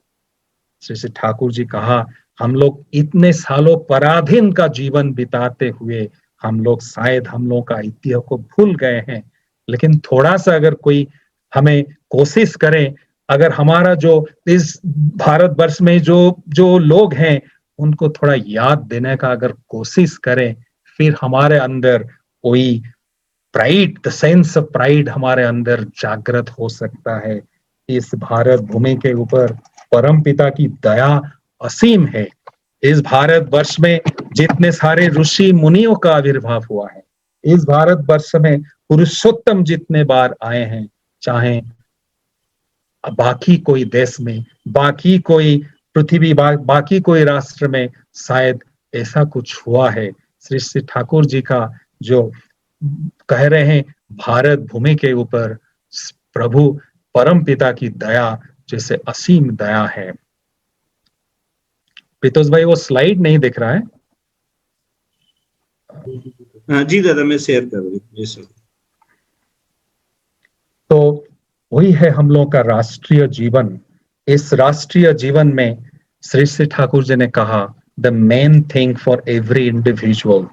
Speaker 1: श्री श्री ठाकुर जी कहा, हम लोग इतने सालों पराधीन का जीवन बिताते हुए हम लोग शायद हम लोग का ऐतिह्य को भूल गए हैं। लेकिन थोड़ा सा अगर कोई हमें कोशिश करे, अगर हमारा जो इस भारतवर्ष में जो जो लोग हैं उनको थोड़ा याद देने का अगर कोशिश करें, फिर हमारे अंदर कोई pride, the sense of pride हमारे अंदर जागृत हो सकता है। इस भारत भूमि के ऊपर परम पिता की दया असीम है। इस भारत वर्ष में जितने सारे ऋषि मुनियों का आविर्भाव हुआ है, इस भारत वर्ष में पुरुषोत्तम जितने बार आए हैं, चाहे बाकी कोई देश में, बाकी कोई पृथ्वी, बाकी कोई राष्ट्र में शायद ऐसा कुछ हुआ है। श्री श्री ठाकुर जी का जो कह रहे हैं, भारत भूमि के ऊपर प्रभु परम पिता की दया जैसे असीम दया है। पीतोष भाई, वो स्लाइड नहीं दिख रहा है।
Speaker 2: जी दादा, मैं शेयर कर रही हूँ।
Speaker 1: तो वही है हम लोग का राष्ट्रीय जीवन। इस राष्ट्रीय जीवन में श्री श्री ठाकुर जी ने कहा, the main thing for every individual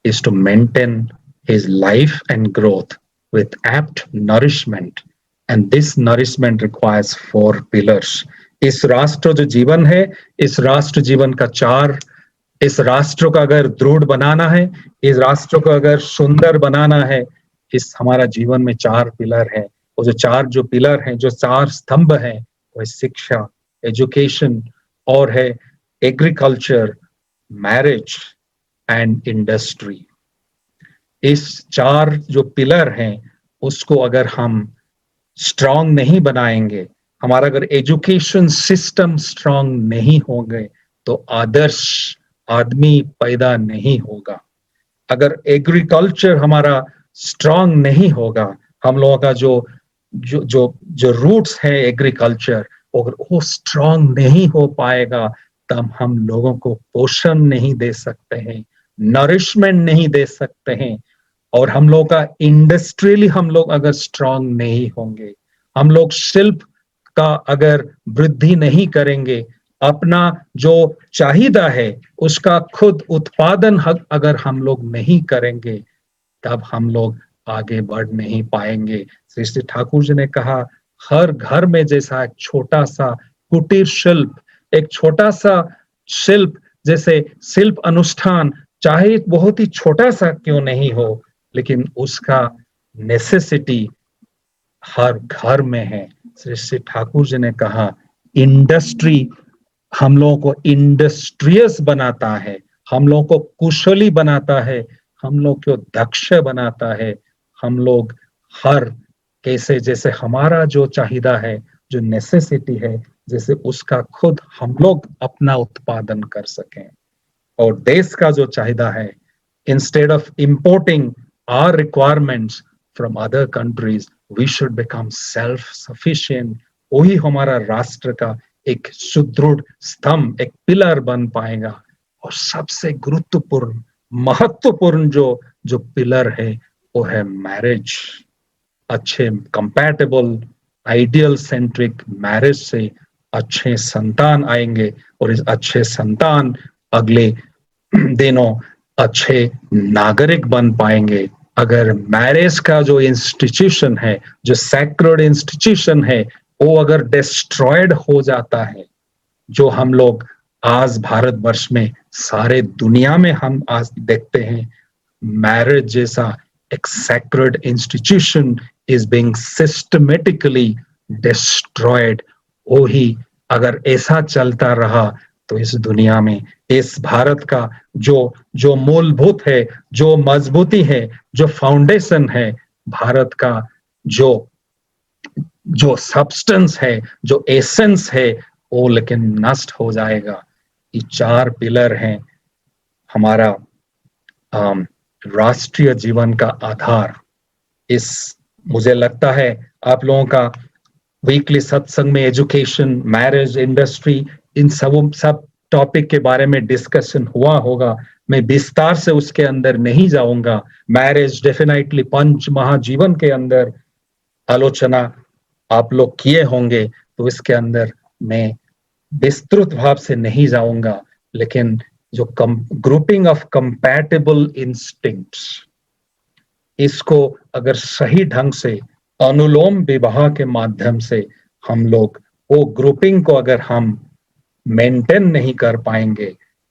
Speaker 1: is to maintain his life and growth with apt nourishment, and this nourishment requires 4 pillars. इस राष्ट्र जो जीवन है, इस राष्ट्र जीवन का इस राष्ट्र को अगर दृढ़ बनाना है, इस राष्ट्र को अगर सुंदर बनाना है, इस हमारा जीवन में 4 पिलर है। वो जो 4 पिलर हैं, जो 4 स्तंभ हैं, वो शिक्षा, एजुकेशन, और है एग्रीकल्चर, मैरिज एंड इंडस्ट्री। इस 4 जो पिलर हैं, उसको अगर हम स्ट्रांग नहीं बनाएंगे, हमारा अगर एजुकेशन सिस्टम स्ट्रांग नहीं होंगे, तो आदर्श आदमी पैदा नहीं होगा। अगर एग्रीकल्चर हमारा स्ट्रांग नहीं होगा, हम लोगों का जो जो जो जो रूट्स है एग्रीकल्चर, अगर वो स्ट्रांग नहीं हो पाएगा तब हम लोगों को पोषण नहीं दे सकते हैं, नरिशमेंट नहीं दे सकते हैं। और हम लोग का इंडस्ट्रियली हम लोग अगर स्ट्रांग नहीं होंगे, हम लोग शिल्प का अगर वृद्धि नहीं करेंगे, अपना जो चाहिदा है उसका खुद उत्पादन अगर हम लोग नहीं करेंगे, तब हम लोग आगे बढ़ नहीं पाएंगे। श्री श्री ठाकुर जी ने कहा, हर घर में जैसा एक छोटा सा कुटीर शिल्प, एक छोटा सा शिल्प, जैसे शिल्प अनुष्ठान, चाहे बहुत ही छोटा सा क्यों नहीं हो, लेकिन उसका नेसेसिटी हर घर में है। श्री श्री ठाकुर जी ने कहा, इंडस्ट्री हम लोगों को इंडस्ट्रियस बनाता है, हम लोगों को कुशली बनाता है, हम लोग को दक्ष बनाता है। हम लोग हर कैसे जैसे हमारा जो चाहिदा है, जो नेसेसिटी है, जैसे उसका खुद हम लोग अपना उत्पादन कर सकें। और देश का जो चाहिदा है, instead of importing our requirements from other countries, we should become self sufficient। वही हमारा राष्ट्र का एक सुदृढ़ स्तंभ, एक पिलर बन पाएगा। और सबसे गुरुत्वपूर्ण महत्वपूर्ण जो जो पिलर है वो है मैरिज। अच्छे कंपैटिबल आइडियल सेंट्रिक मैरिज से अच्छे संतान आएंगे, और इस अच्छे संतान अगले दिनों अच्छे नागरिक बन पाएंगे। अगर मैरिज का जो इंस्टीट्यूशन है, जो सैक्रेड इंस्टीट्यूशन है, वो अगर डिस्ट्रॉयड हो जाता है, जो हम लोग आज भारतवर्ष में, सारे दुनिया में हम आज देखते हैं, मैरिज जैसा एक sacred institution is being systematically destroyed. वो ही अगर ऐसा चलता रहा तो इस दुनिया में, इस भारत का जो जो मूलभूत है, जो मजबूती है, जो फाउंडेशन है, भारत का जो जो सब्सटेंस है, जो एसेंस है, वो लेकिन नष्ट हो जाएगा। ये चार पिलर हैं हमारा राष्ट्रीय जीवन का आधार। इस मुझे लगता है आप लोगों का वीकली सत्संग में एजुकेशन, मैरिज, इंडस्ट्री, इन सब टॉपिक के बारे में डिस्कशन हुआ होगा। मैं विस्तार से उसके अंदर नहीं जाऊंगा। मैरिज डेफिनेटली पंच महाजीवन के अंदर आलोचना आप लोग किए होंगे, तो इसके अंदर मैं विस्तृत भाव से नहीं जाऊंगा। लेकिन जो ग्रुपिंग ऑफ कंपैटिबल इंस्टिंक्ट्स, इसको अगर सही ढंग से अनुलोम विवाह के माध्यम से हम लोग वो ग्रुपिंग को अगर हम मेंटेन नहीं कर पाएंगे,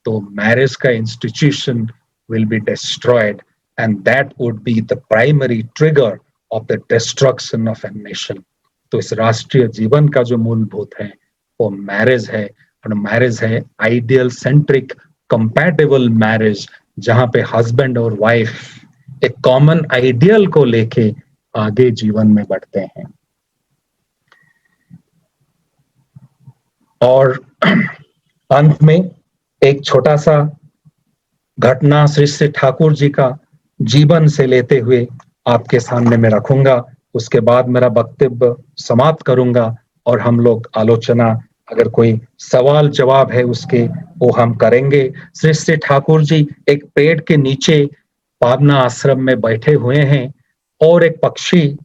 Speaker 1: तो मैरिज का institution will be destroyed, and that would be the primary trigger of the destruction of a nation. तो इस राष्ट्रीय जीवन का जो मूलभूत है वो मैरिज है, और मैरिज है आइडियल सेंट्रिक कंपैटिबल मैरिज, जहां पे हस्बैंड और वाइफ एक कॉमन आइडियल को लेके आगे जीवन में बढ़ते हैं। और अंत में एक छोटा सा घटना श्री श्री ठाकुर जी का जीवन से लेते हुए आपके सामने में रखूंगा। उसके बाद मेरा वक्तव्य समाप्त करूंगा और हम लोग आलोचना, अगर कोई सवाल जवाब है उसके, वो हम करेंगे। श्री श्री ठाकुर जी एक पेड़ के नीचे पावना आश्रम में बैठे हुए हैं, और एक पक्षी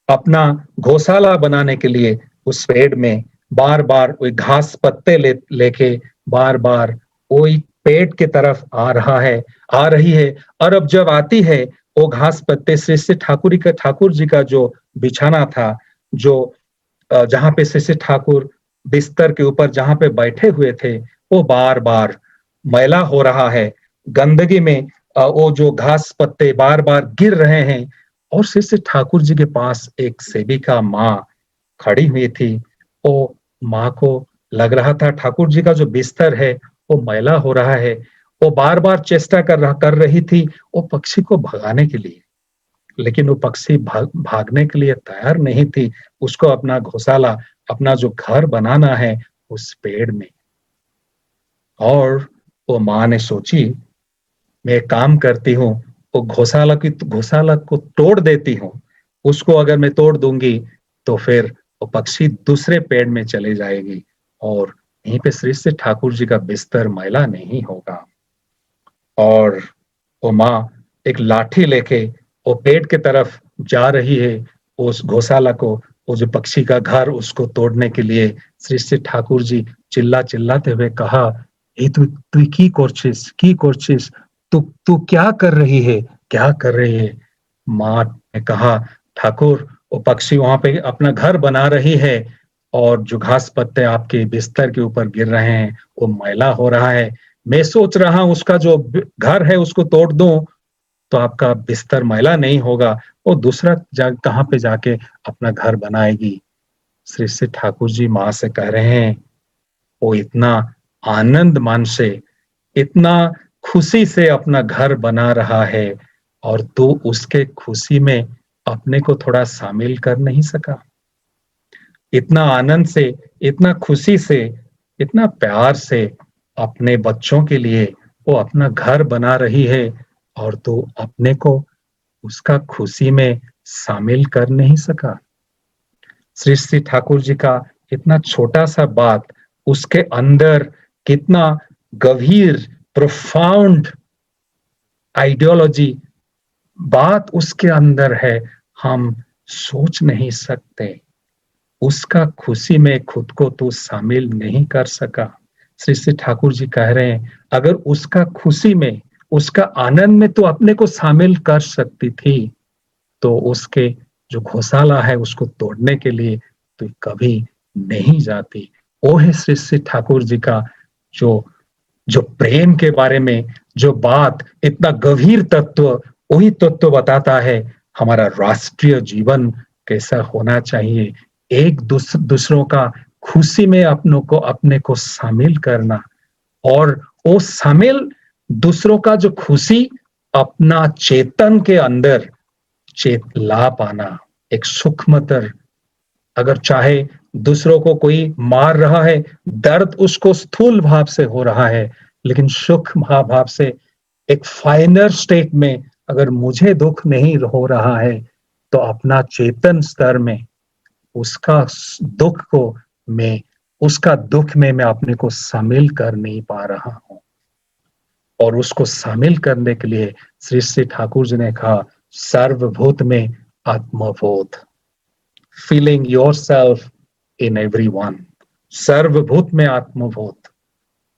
Speaker 1: अपना घोंसला बनाने के लिए उस पेड़ में बार बार कोई घास पत्ते लेके बार बार कोई पेड़ की तरफ आ रही है। और अब जब आती है वो घास पत्ते श्री श्री ठाकुर जी का जो बिछाना था, जो जहां पे श्री श्री ठाकुर बिस्तर के ऊपर जहां पे बैठे हुए थे, वो बार बार मैला हो रहा है, गंदगी में वो जो घास पत्ते बार बार गिर रहे हैं। और श्री श्री ठाकुर जी के पास एक सेविका माँ खड़ी हुई थी। वो माँ को लग रहा था ठाकुर जी का जो बिस्तर है वो मैला हो रहा है। वो बार बार चेष्टा कर रही थी वो पक्षी को भगाने के लिए, लेकिन वो पक्षी भागने के लिए तैयार नहीं थी। उसको अपना घोंसला, अपना जो घर बनाना है उस पेड़ में। और वो माँ ने सोची, मैं काम करती हूँ, वो घोंसला को तोड़ देती हूँ, उसको अगर मैं तोड़ दूंगी तो फिर वो पक्षी दूसरे पेड़ में चले जाएगी और यहीं पे श्री श्री ठाकुर जी का बिस्तर मैला नहीं होगा। और वो माँ एक लाठी लेके वो पेड़ के तरफ जा रही है, उस गौशाला को, वो जो पक्षी का घर, उसको तोड़ने के लिए। श्री श्री ठाकुर जी चिल्लाते हुए कहा, ए तू की कोशिश, तू तू क्या कर रही है, क्या कर रही है? माँ ने कहा, ठाकुर वो पक्षी वहां पे अपना घर बना रही है और जो घास पत्ते आपके बिस्तर के ऊपर गिर रहे हैं वो मैला हो रहा है। मैं सोच रहा हूं उसका जो घर है उसको तोड़ दूं तो आपका बिस्तर मैला नहीं होगा, वो दूसरा कहाँ पे जाके अपना घर बनाएगी। श्री श्री ठाकुर जी माँ से कह रहे हैं, वो इतना आनंद मन से, इतना खुशी से अपना घर बना रहा है और तू उसके खुशी में अपने को थोड़ा शामिल कर नहीं सका। इतना आनंद से, इतना खुशी से, इतना प्यार से अपने बच्चों के लिए वो अपना घर बना रही है और तू अपने को उसका खुशी में शामिल कर नहीं सका। श्री श्री ठाकुर जी का इतना छोटा सा बात, उसके अंदर कितना गंभीर, प्रोफाउंड आइडियोलॉजी बात उसके अंदर है, हम सोच नहीं सकते। उसका खुशी में खुद को तू शामिल नहीं कर सका। श्री श्री ठाकुर जी कह रहे हैं, अगर उसका खुशी में, उसका आनंद में तू अपने को शामिल कर सकती थी तो उसके जो घोषाला है उसको तोड़ने के लिए तू कभी नहीं जाती। वो है श्री श्री ठाकुर जी का जो जो प्रेम के बारे में जो बात, इतना गंभीर तत्व, वही तत्व बताता है हमारा राष्ट्रीय जीवन कैसा होना चाहिए। एक दूसरों का खुशी में अपने को शामिल करना और वो शामिल दूसरों का जो खुशी अपना चेतन के अंदर ला पाना, एक सूक्ष्मतर, अगर चाहे दूसरों को कोई मार रहा है, दर्द उसको स्थूल भाव से हो रहा है, लेकिन सूक्ष्म भाव से एक फाइनर स्टेट में अगर मुझे दुख नहीं हो रहा है तो अपना चेतन स्तर में उसका दुख को मैं, उसका दुख में मैं अपने को शामिल कर नहीं पा रहा हूं। और उसको शामिल करने के लिए श्री श्री ठाकुर जी ने कहा, सर्वभूत में आत्मबोध, फीलिंग योरसेल्फ इन एवरीवन। सर्वभूत में आत्मबोध,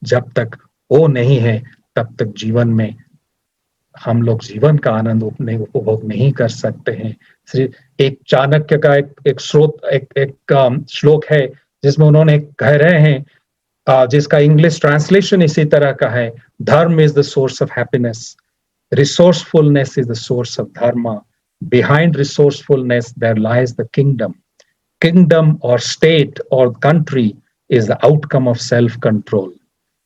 Speaker 1: जब तक वो नहीं है तब तक जीवन में हम लोग जीवन का आनंद उपभोग नहीं कर सकते हैं। एक चाणक्य का एक श्लोक है जिसमें उन्होंने कह रहे हैं, जिसका इंग्लिश ट्रांसलेशन इसी तरह का है, dharma is the source of happiness, resourcefulness is the source of dharma, behind resourcefulness there lies the kingdom, kingdom or state or country is the outcome of self-control.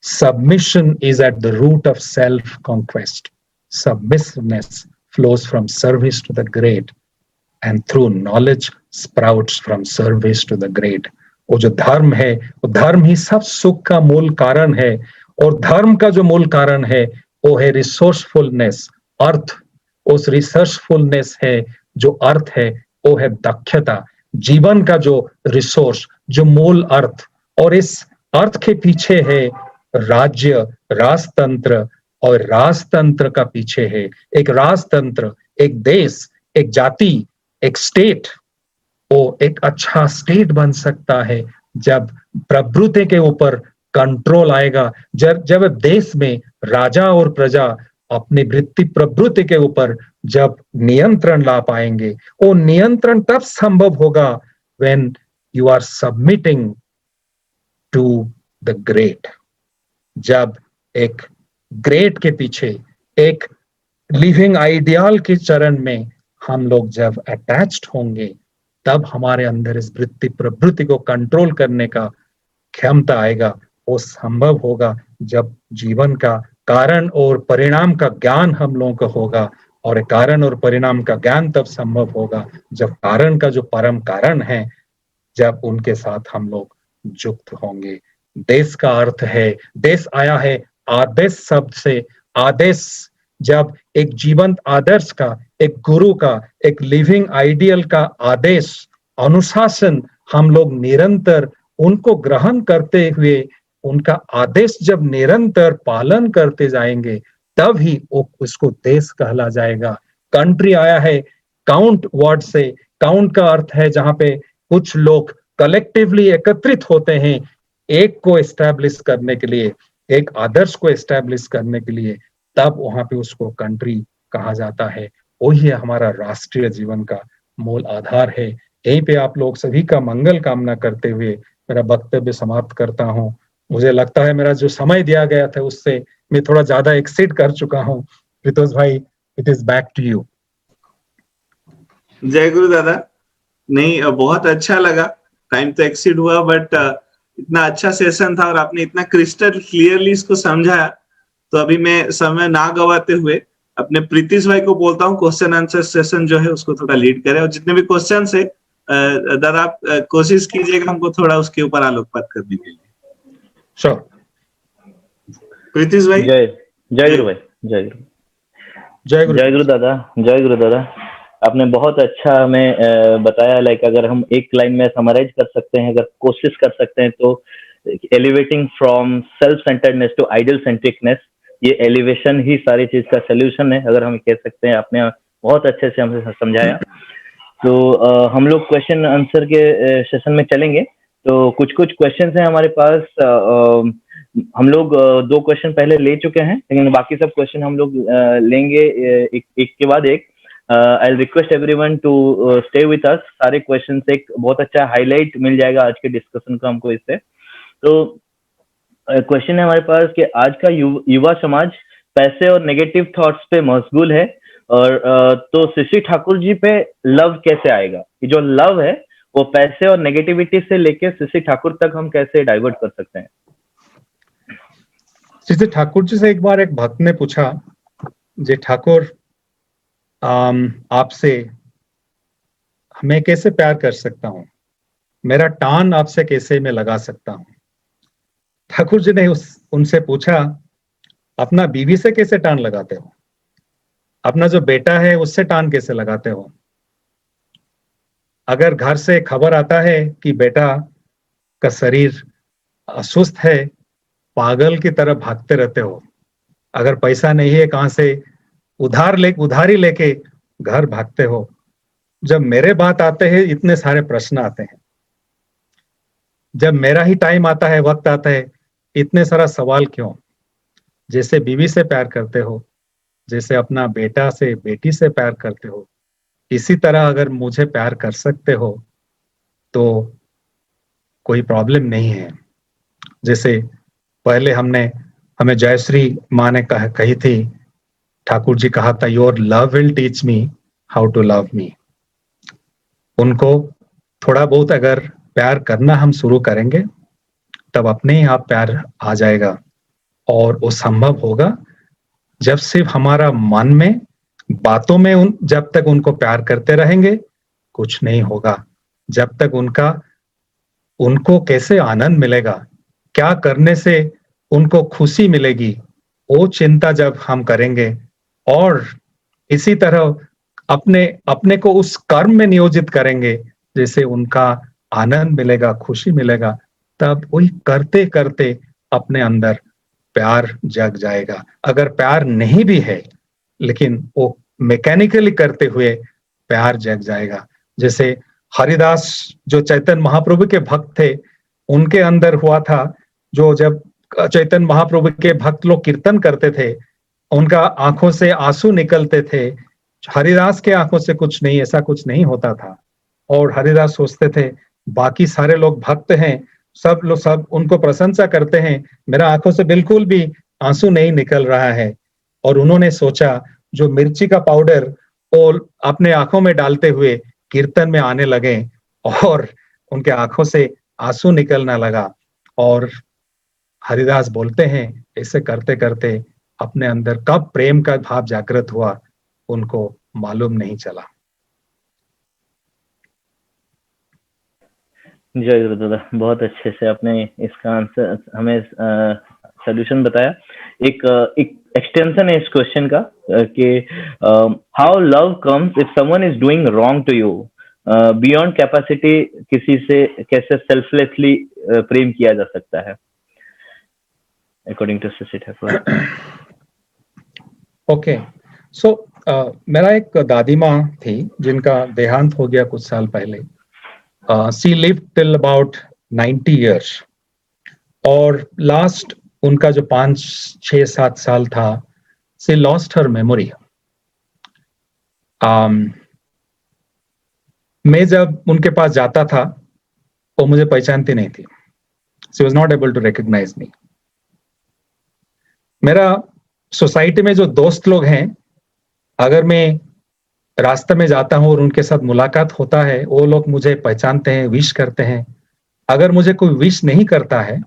Speaker 1: Submission is at the root of self-conquest. Submissiveness flows from service to the great, and through knowledge sprouts from service to the great. वो जो धर्म है, वो धर्म ही सब सुख का मूल कारण है, और धर्म का जो मूल कारण है वो है रिसोर्सफुलनेस, अर्थ। उस रिसोर्सफुलनेस है, जो अर्थ है वो है दक्षता, जीवन का जो रिसोर्स, जो मूल अर्थ। और इस अर्थ के पीछे है राज्य, राजतंत्र, और राजतंत्र का पीछे है एक राजतंत्र, एक देश, एक जाति, एक स्टेट। वो एक अच्छा स्टेट बन सकता है जब प्रभुत्व के ऊपर कंट्रोल आएगा, जब देश में राजा और प्रजा अपनी वृत्ति प्रवृत्ति के ऊपर जब नियंत्रण ला पाएंगे। वो नियंत्रण तब संभव होगा when you are submitting to the great। जब एक ग्रेट के पीछे, एक लिविंग आइडियल के चरण में हम लोग जब अटैच्ड होंगे, तब हमारे अंदर इस वृत्ति प्रवृत्ति को कंट्रोल करने का क्षमता आएगा। वो संभव होगा जब जीवन का कारण और परिणाम का ज्ञान हम लोगों को होगा, और कारण और परिणाम का ज्ञान तब संभव होगा जब कारण का जो परम कारण है, जब उनके साथ हम लोग युक्त होंगे। देश का अर्थ है, देश आया है आदेश शब्द से। आदेश, जब एक जीवंत आदर्श का, एक गुरु का, एक लिविंग आइडियल का आदेश, अनुशासन हम लोग निरंतर उनको ग्रहण करते हुए, उनका आदेश जब निरंतर पालन करते जाएंगे, तब ही वो उसको देश कहला जाएगा। कंट्री आया है काउंट वर्ड से। काउंट का अर्थ है जहां पे कुछ लोग कलेक्टिवली एकत्रित होते हैं एक को एस्टैब्लिश करने के लिए, एक आदर्श को एस्टैब्लिश करने के लिए, तब वहां पे उसको कंट्री कहा जाता है। वही है हमारा राष्ट्रीय जीवन का मूल आधार है। यहीं पे आप लोग सभी का मंगल कामना करते हुए मेरा वक्तव्य समाप्त करता हूं। मुझे लगता है मेरा जो समय दिया गया था उससे मैं थोड़ा ज्यादा एक्सीड कर चुका हूं। प्रीतोष भाई, it is back to you.
Speaker 2: जय गुरु दादा। नहीं, बहुत अच्छा लगा। टाइम तो एक्सीड हुआ, बट इतना अच्छा सेशन था और आपने इतना क्रिस्टल क्लियरली इसको समझाया। तो अभी मैं समय ना गवाते हुए अपने प्रीतिश भाई को बोलता हूँ क्वेश्चन आंसर सेशन जो है उसको थोड़ा लीड करें, और जितने भी क्वेश्चन है दादा आप कोशिश कीजिएगा हमको थोड़ा उसके ऊपर आलोकपात करने के लिए।
Speaker 1: श्योर।
Speaker 2: प्रीतिश भाई।
Speaker 3: जय जय गुरु भाई। जय गुरु।
Speaker 1: जय गुरु।
Speaker 3: जय गुरु दादा। जय गुरु दादा। आपने बहुत अच्छा हमें बताया। लाइक अगर हम एक लाइन में समराइज कर सकते हैं, अगर कोशिश कर सकते हैं, तो elevating from self centredness to ideal centricness, ये एलिवेशन ही सारी चीज का सोल्यूशन है, अगर हम कह सकते हैं। आपने बहुत अच्छे से हमें समझाया। तो हम लोग क्वेश्चन आंसर के सेशन में चलेंगे। तो कुछ कुछ क्वेश्चन हैं हमारे पास। हम लोग 2 क्वेश्चन पहले ले चुके हैं, लेकिन बाकी सब क्वेश्चन हम लोग लेंगे एक के बाद एक। I request everyone to stay with us. सारे क्वेश्चन से एक बहुत अच्छा हाईलाइट मिल जाएगा आज के डिस्कशन का हमको इससे। तो क्वेश्चन है हमारे पास कि आज का युवा समाज पैसे और नेगेटिव थॉट्स पे मशगूल है, और तो श्री ठाकुर जी पे लव कैसे आएगा? ये जो लव है वो पैसे और नेगेटिविटी से लेके श्री ठाकुर तक हम कैसे डाइवर्ट कर सकते हैं?
Speaker 1: श्री ठाकुर जी से एक बार एक भक्त ने पूछा, जे ठाकुर आपसे मैं कैसे प्यार कर सकता हूं, मेरा टान आपसे कैसे मैं लगा सकता हूं? ठाकुर जी ने उनसे पूछा, अपना बीवी से कैसे टान लगाते हो? अपना जो बेटा है उससे टान कैसे लगाते हो? अगर घर से खबर आता है कि बेटा का शरीर अस्वस्थ है, पागल की तरह भागते रहते हो। अगर पैसा नहीं है, कहां से उधारी लेके घर भागते हो। जब मेरे बात आते हैं इतने सारे प्रश्न आते हैं। जब मेरा ही टाइम आता है, वक्त आता है, इतने सारा सवाल क्यों? जैसे बीवी से प्यार करते हो, जैसे अपना बेटा से बेटी से प्यार करते हो, इसी तरह अगर मुझे प्यार कर सकते हो तो कोई प्रॉब्लम नहीं है। जैसे पहले हमें जयश्री माँ ने कही थी, ठाकुर जी कहा था, your love will teach me how to love me. उनको थोड़ा बहुत अगर प्यार करना हम शुरू करेंगे, तब अपने ही आप प्यार आ जाएगा। और वो संभव होगा जब सिर्फ हमारा मन में, बातों में जब तक उनको प्यार करते रहेंगे कुछ नहीं होगा। जब तक उनको कैसे आनंद मिलेगा, क्या करने से उनको खुशी मिलेगी, वो चिंता जब हम करेंगे, और इसी तरह अपने अपने को उस कर्म में नियोजित करेंगे जैसे उनका आनंद मिलेगा, खुशी मिलेगा, तब वही करते करते अपने अंदर प्यार जग जाएगा। अगर प्यार नहीं भी है, लेकिन वो मैकेनिकली करते हुए प्यार जग जाएगा। जैसे हरिदास जो चैतन्य महाप्रभु के भक्त थे, उनके अंदर हुआ था, जो जब चैतन्य महाप्रभु के भक्त लोग कीर्तन करते थे, उनका आंखों से आंसू निकलते थे। हरिदास के आंखों से कुछ नहीं, ऐसा कुछ नहीं होता था। और हरिदास सोचते थे बाकी सारे लोग भक्त हैं, सब उनको प्रशंसा करते हैं, मेरा आंखों से बिल्कुल भी आंसू नहीं निकल रहा है। और उन्होंने सोचा, जो मिर्ची का पाउडर वो अपने आंखों में डालते हुए कीर्तन में आने लगे, और उनके आंखों से आंसू निकलना लगा। और हरिदास बोलते हैं, ऐसे करते करते अपने अंदर कब प्रेम का भाव जागृत हुआ उनको मालूम नहीं चला।
Speaker 3: जय गुरु दादा। बहुत अच्छे से आपने इसका आंसर हमें सोल्यूशन बताया। एक एक्सटेंशन है इस क्वेश्चन का कि how love comes if someone is doing wrong to you, beyond capacity किसी से कैसे सेल्फलेसली प्रेम किया जा सकता है according to Shashi Thakur.
Speaker 1: Okay, so मेरा एक दादी माँ थी जिनका देहांत हो गया कुछ साल पहले। She lived till about 90 years, और लास्ट उनका जो 5, 6, 7 साल था, शी लॉस्ट हर मेमोरी। मैं जब उनके पास जाता था वो मुझे पहचानती नहीं थी। She was not able to recognise me. मेरा सोसाइटी में जो दोस्त लोग हैं, अगर मैं रास्ते में जाता हूं और उनके साथ मुलाकात होता है, वो लोग मुझे पहचानते हैं, विश करते हैं। अगर मुझे कोई विश नहीं करता है,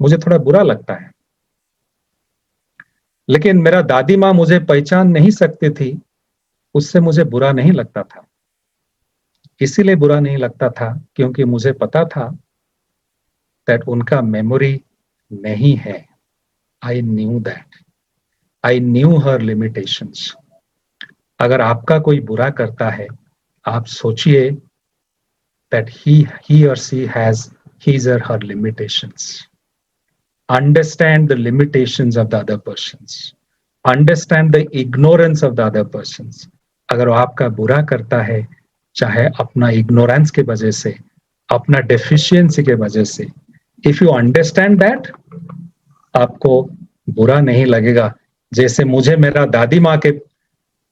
Speaker 1: मुझे थोड़ा बुरा लगता है। लेकिन मेरा दादी माँ मुझे पहचान नहीं सकती थी, उससे मुझे बुरा नहीं लगता था। इसीलिए बुरा नहीं लगता था क्योंकि मुझे पता था दैट उनका मेमोरी नहीं है। I knew that, I knew her limitations. अगर आपका कोई बुरा करता है, आप सोचिए that he or she has his or her limitations. Understand the limitations of the other persons. Understand the ignorance of the other persons. अगर वो आपका बुरा करता है, चाहे अपना इग्नोरेंस के वजह से, अपना डेफिशिएंसी के वजह से, इफ यू अंडरस्टैंड दैट, आपको बुरा नहीं लगेगा। जैसे मुझे मेरा दादी माँ के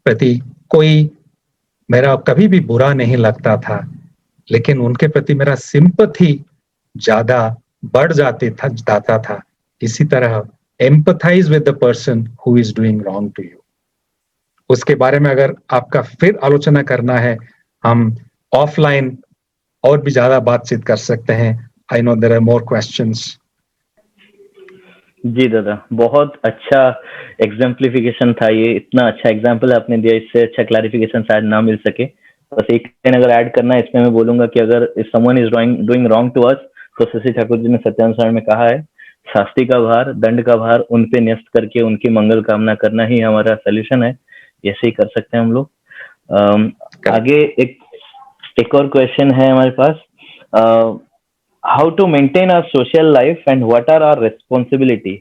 Speaker 1: प्रति कोई मेरा कभी भी बुरा नहीं लगता था, लेकिन उनके प्रति मेरा सिंपैथी ज्यादा बढ़ जाता था। इसी तरह empathize with the person who is doing wrong to you. उसके बारे में अगर आपका फिर आलोचना करना है, हम ऑफलाइन और भी ज्यादा बातचीत कर सकते हैं। I know there are more questions.
Speaker 3: जी दादा, बहुत अच्छा एग्जाम्प्लिफिकेशन था ये। इतना अच्छा एग्जाम्पल आपने दिया, इससे अच्छा क्लैरिफिकेशन शायद ना मिल सके। बस एक लाइन अगर ऐड करना है इसमें, मैं बोलूंगा कि अगर someone is doing wrong to us, तो शशि ठाकुर जी ने सत्यान सारण में कहा है, शास्ति का भार, दंड का भार उन पे न्यस्त करके उनकी मंगल कामना करना ही हमारा सोल्यूशन है। ऐसे ही कर सकते हैं हम लोग। आगे एक और क्वेश्चन है हमारे पास। how to maintain our social life and what are our responsibility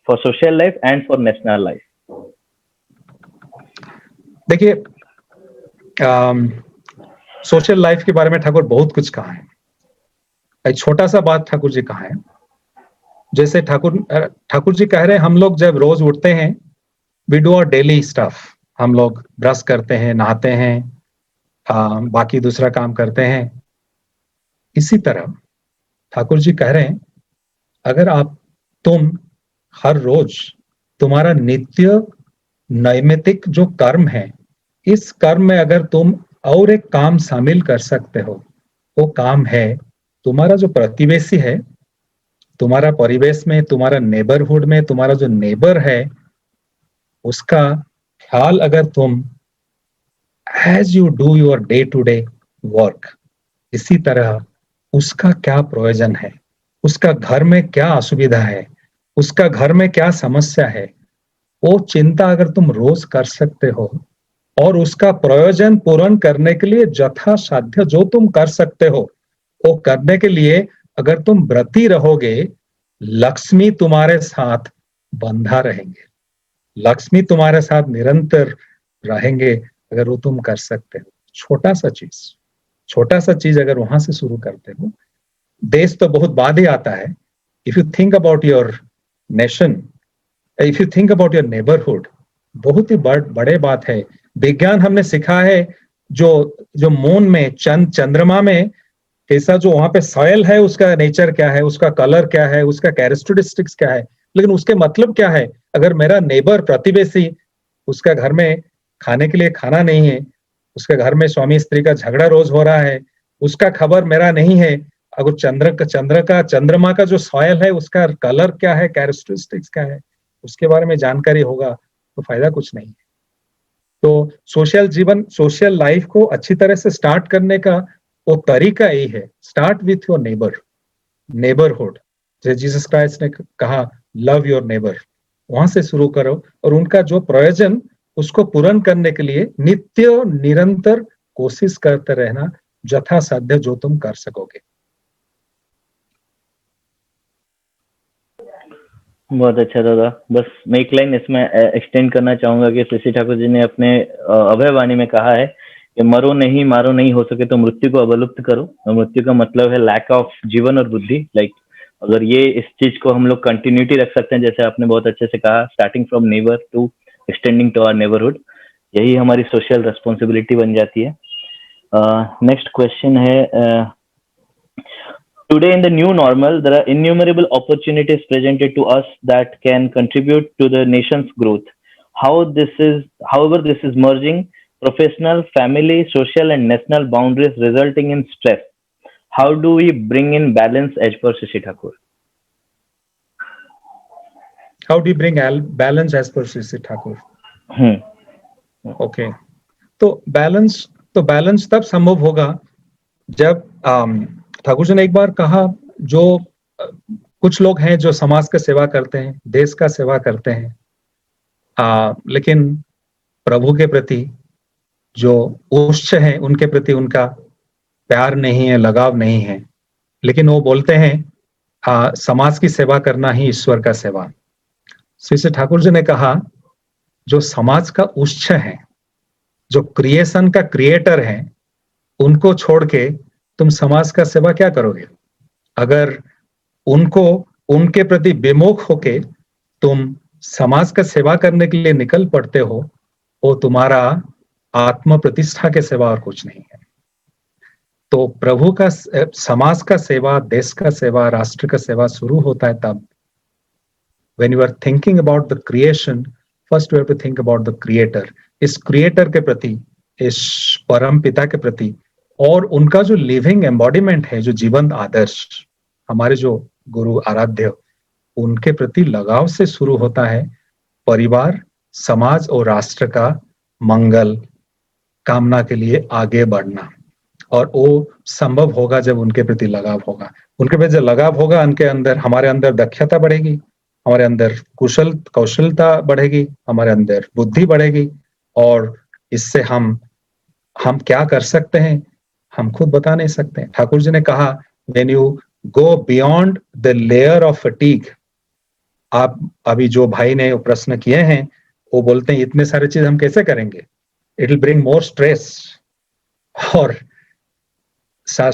Speaker 3: for social life and for national life?
Speaker 1: देखिए, सोशल लाइफ के बारे में ठाकुर बहुत कुछ कहा है। एक छोटा सा बात ठाकुर जी कहा है। जैसे ठाकुर जी कह रहे हैं, हम लोग जब रोज उठते हैं, we do our daily stuff. हम लोग ब्रश करते हैं, नहाते हैं, बाकी दूसरा काम करते हैं। इसी तरह ठाकुर जी कह रहे हैं, अगर तुम हर रोज तुम्हारा नित्य नैमित्तिक जो कर्म है, इस कर्म में अगर तुम और एक काम शामिल कर सकते हो, वो काम है तुम्हारा जो प्रतिवेशी है, तुम्हारा परिवेश में, तुम्हारा नेबरहुड में, तुम्हारा जो नेबर है, उसका ख्याल अगर तुम as you do your day to day work, इसी तरह उसका क्या प्रयोजन है, उसका घर में क्या असुविधा है, उसका घर में क्या समस्या है, वो चिंता अगर तुम रोज कर सकते हो और उसका प्रयोजन पूर्ण करने के लिए यथासाध्य जो तुम कर सकते हो वो करने के लिए अगर तुम व्रती रहोगे, लक्ष्मी तुम्हारे साथ बंधा रहेंगे, लक्ष्मी तुम्हारे साथ निरंतर रहेंगे अगर वो तुम कर सकते हो। छोटा सा चीज अगर वहां से शुरू करते हो, देश तो बहुत बाद ही आता है। If you think about your nation, if you think about your neighbourhood, बहुत ही बड़े बात है। विज्ञान हमने सिखा है जो मून में, चंद्रमा में कैसा जो वहां पे सॉइल है, उसका नेचर क्या है, उसका कलर क्या है, उसका कैरेक्टरिस्टिक्स क्या है, लेकिन उसके मतलब क्या है। अगर मेरा नेबर प्रतिवेशी, उसका घर में खाने के लिए खाना नहीं है, उसके घर में स्वामी स्त्री का झगड़ा रोज हो रहा है, उसका खबर मेरा नहीं है। अगर चंद्रमा का जो सॉइल है, उसका कलर क्या है, कैरेक्टरिस्टिक्स क्या है, उसके बारे में जानकारी होगा तो फायदा कुछ नहीं है। तो सोशल लाइफ को अच्छी तरह से स्टार्ट करने का वो तरीका यही है, स्टार्ट विथ योर नेबरहुड। जैसे जीसस क्राइस्ट ने कहा, लव योर नेबर, वहां से शुरू करो और उनका जो प्रयोजन उसको पूर्ण करने के लिए नित्य निरंतर कोशिश करते रहना, यथासाध्य जो तुम कर सकोगे।
Speaker 3: बहुत अच्छा दादा। बस मैं एक लाइन इसमें एक्सटेंड करना चाहूंगा कि श्री ठाकुर जी ने अपने अभय वाणी में कहा है कि मरो नहीं, मारो नहीं, हो सके तो मृत्यु को अवलुप्त करो। मृत्यु का मतलब है लैक ऑफ जीवन और बुद्धि। लाइक अगर ये इस चीज को हम लोग कंटिन्यूटी रख सकते हैं, जैसे आपने बहुत अच्छे से कहा, starting from neighbour to extending to our neighbourhood, यही हमारी सोशल रेस्पॉन्सिबिलिटी बन जाती है। नेक्स्ट क्वेश्चन है, today in the new normal, there are innumerable opportunities presented to us that can contribute to the nation's growth. However, this is merging professional, family, social, and national boundaries, resulting in stress. How do we bring in balance as per Shashi Thakur?
Speaker 1: How do you bring balance as per Shashi Thakur? Okay. तो बैलेंस तब संभव होगा जब ठाकुर जी ने एक बार कहा, जो कुछ लोग हैं जो समाज का सेवा करते हैं, देश का सेवा करते हैं, लेकिन प्रभु के प्रति जो उच्च है उनके प्रति उनका प्यार नहीं है, लगाव नहीं है, लेकिन वो बोलते हैं समाज की सेवा करना ही ईश्वर का सेवा। श्री ठाकुर जी ने कहा, जो समाज का उच्च है, जो क्रिएशन का क्रिएटर है, उनको छोड़ के तुम समाज का सेवा क्या करोगे? अगर उनके प्रति विमुख होके तुम समाज का सेवा करने के लिए निकल पड़ते हो, वो तुम्हारा आत्म प्रतिष्ठा के सिवा और कुछ नहीं है। तो प्रभु का, समाज का सेवा, देश का सेवा, राष्ट्र का सेवा शुरू होता है तब when you are thinking about the creation, first you have to think about the creator. इस क्रिएटर के प्रति, इस परम पिता के प्रति, और उनका जो लिविंग एम्बॉडीमेंट है, जो जीवंत आदर्श, हमारे जो गुरु आराध्य, उनके प्रति लगाव से शुरू होता है परिवार, समाज और राष्ट्र का मंगल कामना के लिए आगे बढ़ना। और वो संभव होगा जब उनके प्रति लगाव होगा। उनके प्रति जब लगाव होगा, उनके अंदर, हमारे अंदर दक्षता बढ़ेगी, हमारे अंदर कौशलता बढ़ेगी, हमारे अंदर बुद्धि बढ़ेगी, और इससे हम क्या कर सकते हैं हम खुद बता नहीं सकते। ठाकुर जी ने कहा, when you go beyond the layer of fatigue, आप अभी जो भाई ने प्रश्न किए हैं वो बोलते हैं इतने सारे चीज हम कैसे करेंगे, it will bring more stress। और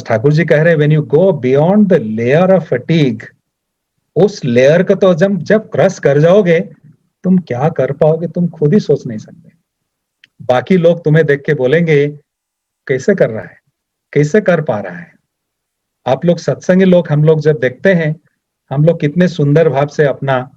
Speaker 1: ठाकुर जी कह रहे हैं when you go beyond the layer of fatigue, उस लेयर का तो जब क्रॉस कर जाओगे तुम क्या कर पाओगे तुम खुद ही सोच नहीं सकते। बाकी लोग तुम्हें देख के बोलेंगे कैसे कर रहा है, कैसे कर पा रहा है। आप लोग सत्संगी लोग, हम लोग जब देखते हैं, हम लोग कितने सुंदर भाव से अपना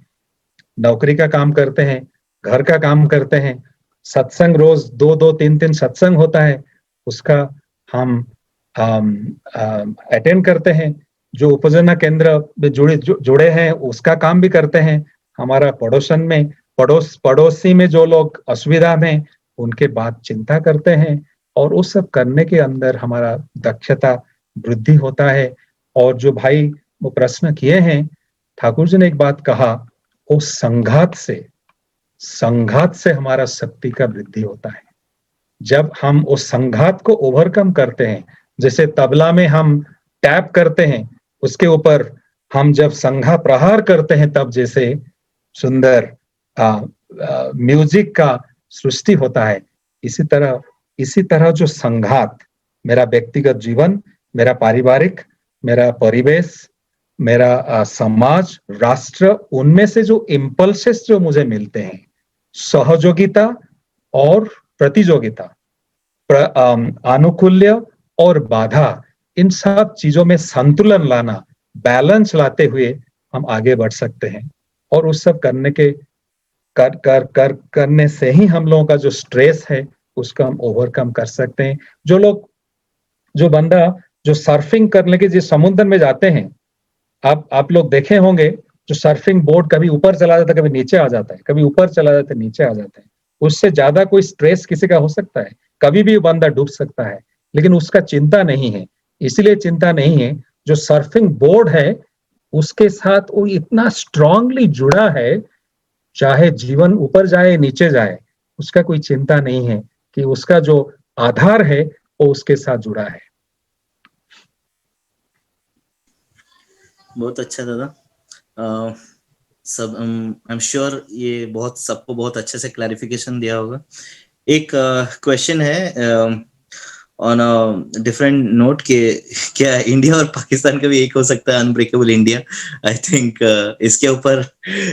Speaker 1: नौकरी का काम करते हैं, घर का काम करते हैं, सत्संग रोज 2-2, 3-3 सत्संग होता है, उसका हम अटेंड करते हैं। जो उपजना केंद्र में जुड़े हैं उसका काम भी करते हैं। हमारा पड़ोसन में पड़ोसी में जो लोग असुविधा में, उनके बात चिंता करते हैं, और उस सब करने के अंदर हमारा दक्षता वृद्धि होता है। और जो भाई वो प्रश्न किए हैं, ठाकुर जी ने एक बात कहा, वो संघात से हमारा शक्ति का वृद्धि होता है। जब हम उस संघात को ओवरकम करते हैं, जैसे तबला में हम टैप करते हैं, उसके ऊपर हम जब संघा प्रहार करते हैं तब जैसे सुंदर म्यूजिक का सृष्टि होता है, इसी तरह जो संघात, मेरा व्यक्तिगत जीवन, मेरा पारिवारिक, मेरा परिवेश, मेरा समाज, राष्ट्र, उनमें से जो इम्पल्सेस जो मुझे मिलते हैं, सहयोगिता और प्रतियोगिता, आनुकूल्य और बाधा, इन सब चीजों में संतुलन लाना, बैलेंस लाते हुए हम आगे बढ़ सकते हैं। और उस सब करने से ही हम लोगों का जो स्ट्रेस है उसका हम ओवरकम कर सकते हैं। जो बंदा जो सर्फिंग करने के जिस समुद्र में जाते हैं, आप लोग देखे होंगे, जो सर्फिंग बोर्ड कभी ऊपर चला जाता है, कभी नीचे आ जाता है, कभी ऊपर चला जाता है, नीचे आ जाता है। उससे ज्यादा कोई स्ट्रेस किसी का हो सकता है? कभी भी बंदा डूब सकता है, लेकिन उसका चिंता नहीं है। इसलिए चिंता नहीं है, जो सर्फिंग बोर्ड है उसके साथ वो इतना स्ट्रांगली जुड़ा है, चाहे जीवन ऊपर जाए नीचे जाए, उसका कोई चिंता नहीं है कि उसका जो आधार है वो उसके साथ जुड़ा है।
Speaker 4: बहुत अच्छा दादा। सब आई एम श्योर ये बहुत सबको बहुत अच्छे से क्लैरिफिकेशन दिया होगा। एक क्वेश्चन है ऑन अ डिफरेंट नोट के क्या इंडिया और पाकिस्तान का भी एक हो सकता है अनब्रेकेबल इंडिया? आई थिंक इसके ऊपर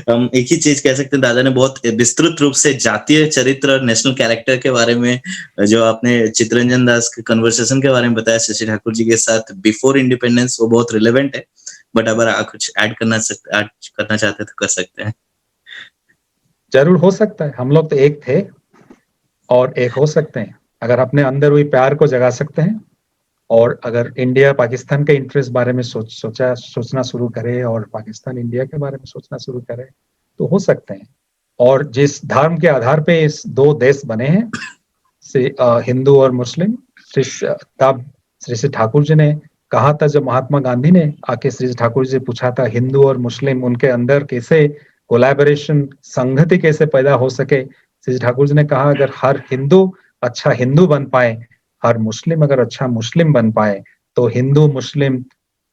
Speaker 4: हम एक ही चीज कह सकते हैं, दादा ने बहुत विस्तृत रूप से जातीय चरित्र और नेशनल कैरेक्टर के बारे में जो आपने चित्रंजन दास के कन्वर्सेशन के बारे में बताया शशि ठाकुर जी के साथ बिफोर इंडिपेंडेंस, वो बहुत रिलेवेंट है। बट अगर आप कुछ ऐड करना चाहते हैं तो कर सकते हैं।
Speaker 1: जरूर हो सकता है, हम लोग तो एक थे और एक हो सकते हैं अगर अपने अंदर हुई प्यार को जगा सकते हैं, और अगर इंडिया पाकिस्तान के इंटरेस्ट बारे में सोचना शुरू करे और पाकिस्तान इंडिया के बारे में सोचना शुरू करे तो हो सकते हैं। और जिस धर्म के आधार पे इस दो देश बने हैं, हिंदू और मुस्लिम, तब श्री ठाकुर जी ने कहा था, जब महात्मा गांधी ने आके श्री ठाकुर जी से पूछा था हिंदू और मुस्लिम उनके अंदर कैसे कोलैबोरेशन, संगति कैसे पैदा हो सके, श्री ठाकुर जी ने कहा अगर हर हिंदू अच्छा हिंदू बन पाए, हर मुस्लिम अगर अच्छा मुस्लिम बन पाए, तो हिंदू मुस्लिम